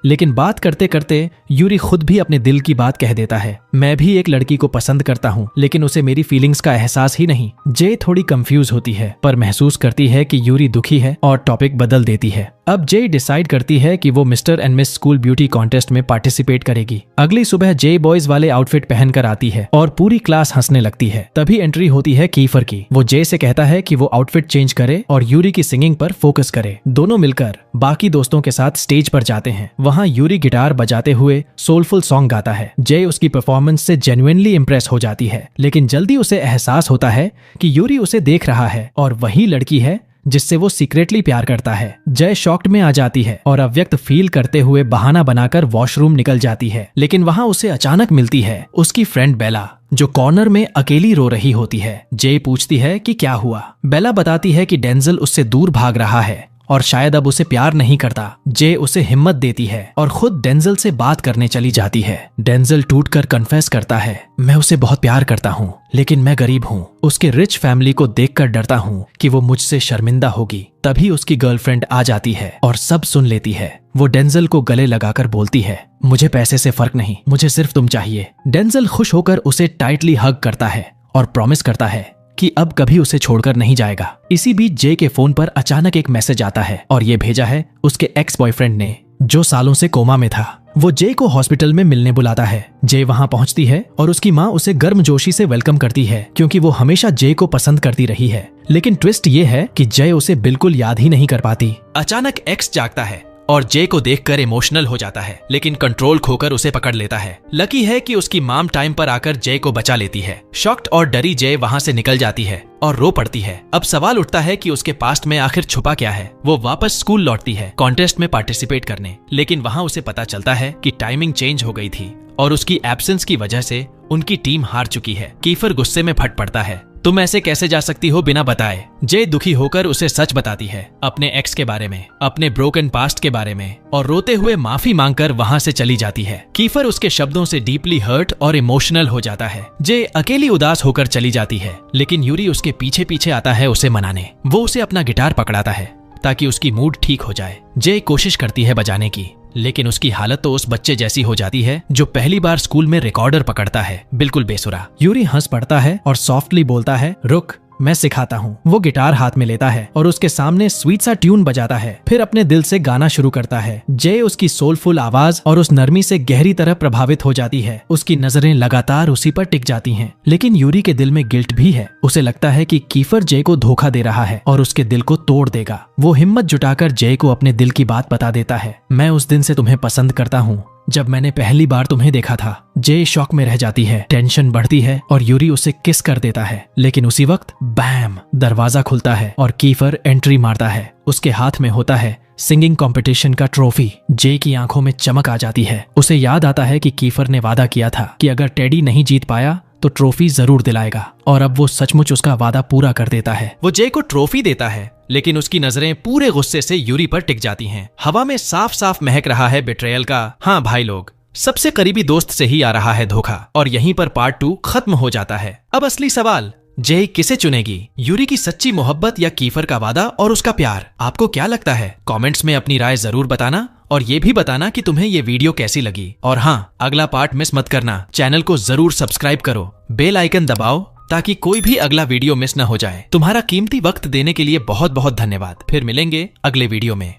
लेकिन बात करते करते यूरी खुद भी अपने दिल की बात कह देता है। मैं भी एक लड़की को पसंद करता हूँ, लेकिन उसे मेरी फीलिंग्स का एहसास ही नहीं। जे थोड़ी कंफ्यूज होती है पर महसूस करती है कि यूरी दुखी है और टॉपिक बदल देती है। अब जे डिसाइड करती है कि वो mister and miss school beauty contest में पार्टिसिपेट करेगी। अगली सुबह जे बॉयज वाले आउटफिट पहनकर आती है और पूरी क्लास हंसने लगती है। तभी एंट्री होती है कीफर की। वो जे से कहता है कि वो आउटफिट चेंज करे और यूरी की सिंगिंग पर फोकस करे। दोनों मिलकर बाकी दोस्तों के साथ स्टेज पर जाते हैं। वहाँ यूरी गिटार बजाते हुए सोलफुल सॉन्ग गाता है। जे उसकी परफॉर्मेंस से जेन्युइनली इम्प्रेस हो जाती है, लेकिन जल्दी उसे एहसास होता है कि यूरी उसे देख रहा है और वही लड़की है जिससे वो सीक्रेटली प्यार करता है। जय शॉक्ड में आ जाती है और अव्यक्त फील करते हुए बहाना बनाकर वॉशरूम निकल जाती है, लेकिन वहाँ उसे अचानक मिलती है उसकी फ्रेंड बेला, जो कॉर्नर में अकेली रो रही होती है। जे पूछती है कि क्या हुआ। बेला बताती है कि डेंजल उससे दूर भाग रहा है और शायद अब उसे प्यार नहीं करता। जे उसे हिम्मत देती है और खुद डेंजल से बात करने चली जाती है। डेंजल टूटकर कन्फेस करता है, मैं उसे बहुत प्यार करता हूँ, लेकिन मैं गरीब हूँ। उसके रिच फैमिली को देखकर डरता हूँ कि वो मुझसे शर्मिंदा होगी। तभी उसकी गर्लफ्रेंड आ जाती है और सब सुन लेती है। वो डेंजल को गले लगाकर बोलती है, मुझे पैसे से फर्क नहीं, मुझे सिर्फ तुम चाहिए। डेंजल खुश होकर उसे टाइटली हग करता है और प्रॉमिस करता है कि अब कभी उसे छोड़कर नहीं जाएगा। इसी बीच जे के फोन पर अचानक एक मैसेज आता है और ये भेजा है उसके एक्स बॉयफ्रेंड ने, जो सालों से कोमा में था। वो जे को हॉस्पिटल में मिलने बुलाता है। जे वहां पहुंचती है और उसकी माँ उसे गर्मजोशी से वेलकम करती है क्योंकि वो हमेशा जे को पसंद करती रही है। लेकिन ट्विस्ट ये है कि जय उसे बिल्कुल याद ही नहीं कर पाती। अचानक एक्स जागता है और जे को देखकर इमोशनल हो जाता है, लेकिन कंट्रोल खोकर उसे पकड़ लेता है। लकी है कि उसकी माम टाइम पर आकर जे को बचा लेती है। शॉक्ड और डरी जे वहां से निकल जाती है और रो पड़ती है। अब सवाल उठता है कि उसके पास्ट में आखिर छुपा क्या है। वो वापस स्कूल लौटती है कॉन्टेस्ट में पार्टिसिपेट करने, लेकिन वहां उसे पता चलता है कि टाइमिंग चेंज हो गई थी और उसकी एब्सेंस की वजह से उनकी टीम हार चुकी है। कीफर गुस्से में फट पड़ता है, तुम ऐसे कैसे जा सकती हो बिना बताए। जे दुखी होकर उसे सच बताती है, अपने एक्स के बारे में, अपने ब्रोकन पास्ट के बारे में, और रोते हुए माफी मांगकर वहां से चली जाती है। कीफर उसके शब्दों से डीपली हर्ट और इमोशनल हो जाता है। जे अकेली उदास होकर चली जाती है, लेकिन यूरी उसके पीछे पीछे आता है उसे मनाने। वो उसे अपना गिटार पकड़ाता है ताकि उसकी मूड ठीक हो जाए। जे कोशिश करती है बजाने की, लेकिन उसकी हालत तो उस बच्चे जैसी हो जाती है जो पहली बार स्कूल में रिकॉर्डर पकड़ता है, बिल्कुल बेसुरा। यूरी हंस पड़ता है और सॉफ्टली बोलता है, रुक, मैं सिखाता हूँ। वो गिटार हाथ में लेता है और उसके सामने स्वीट सा ट्यून बजाता है, फिर अपने दिल से गाना शुरू करता है। जे उसकी सोलफुल आवाज और उस नरमी से गहरी तरह प्रभावित हो जाती है। उसकी नजरें लगातार उसी पर टिक जाती हैं, लेकिन यूरी के दिल में गिल्ट भी है। उसे लगता है कि कीफर जे को धोखा दे रहा है और उसके दिल को तोड़ देगा। वो हिम्मत जुटाकर जे को अपने दिल की बात बता देता है, मैं उस दिन से तुम्हें पसंद करता हूँ जब मैंने पहली बार तुम्हें देखा था। जे शॉक में रह जाती है, टेंशन बढ़ती है और यूरी उसे किस कर देता है, लेकिन उसी वक्त बैम, दरवाजा खुलता है और कीफर एंट्री मारता है। उसके हाथ में होता है सिंगिंग कंपटीशन का ट्रॉफी। जे की आंखों में चमक आ जाती है। उसे याद आता है कि कीफर ने वादा किया था कि अगर टेडी नहीं जीत पाया तो ट्रॉफी जरूर दिलाएगा, और अब वो सचमुच उसका वादा पूरा कर देता है। वो जे को ट्रॉफी देता है, लेकिन उसकी नजरें पूरे गुस्से से यूरी पर टिक जाती हैं। हवा में साफ साफ महक रहा है बिट्रेयल का। हाँ भाई लोग, सबसे करीबी दोस्त से ही आ रहा है धोखा। और यहीं पर पार्ट 2 खत्म हो जाता है। अब असली सवाल, जे किसे चुनेगी, यूरी की सच्ची मोहब्बत या कीफर का वादा और उसका प्यार? आपको क्या लगता है? कमेंट्स में अपनी राय जरूर बताना और ये भी बताना कि तुम्हें ये वीडियो कैसी लगी। और हाँ, अगला पार्ट मिस मत करना। चैनल को जरूर सब्सक्राइब करो, बेल आइकन दबाओ ताकि कोई भी अगला वीडियो मिस न हो जाए। तुम्हारा कीमती वक्त देने के लिए बहुत बहुत धन्यवाद। फिर मिलेंगे अगले वीडियो में।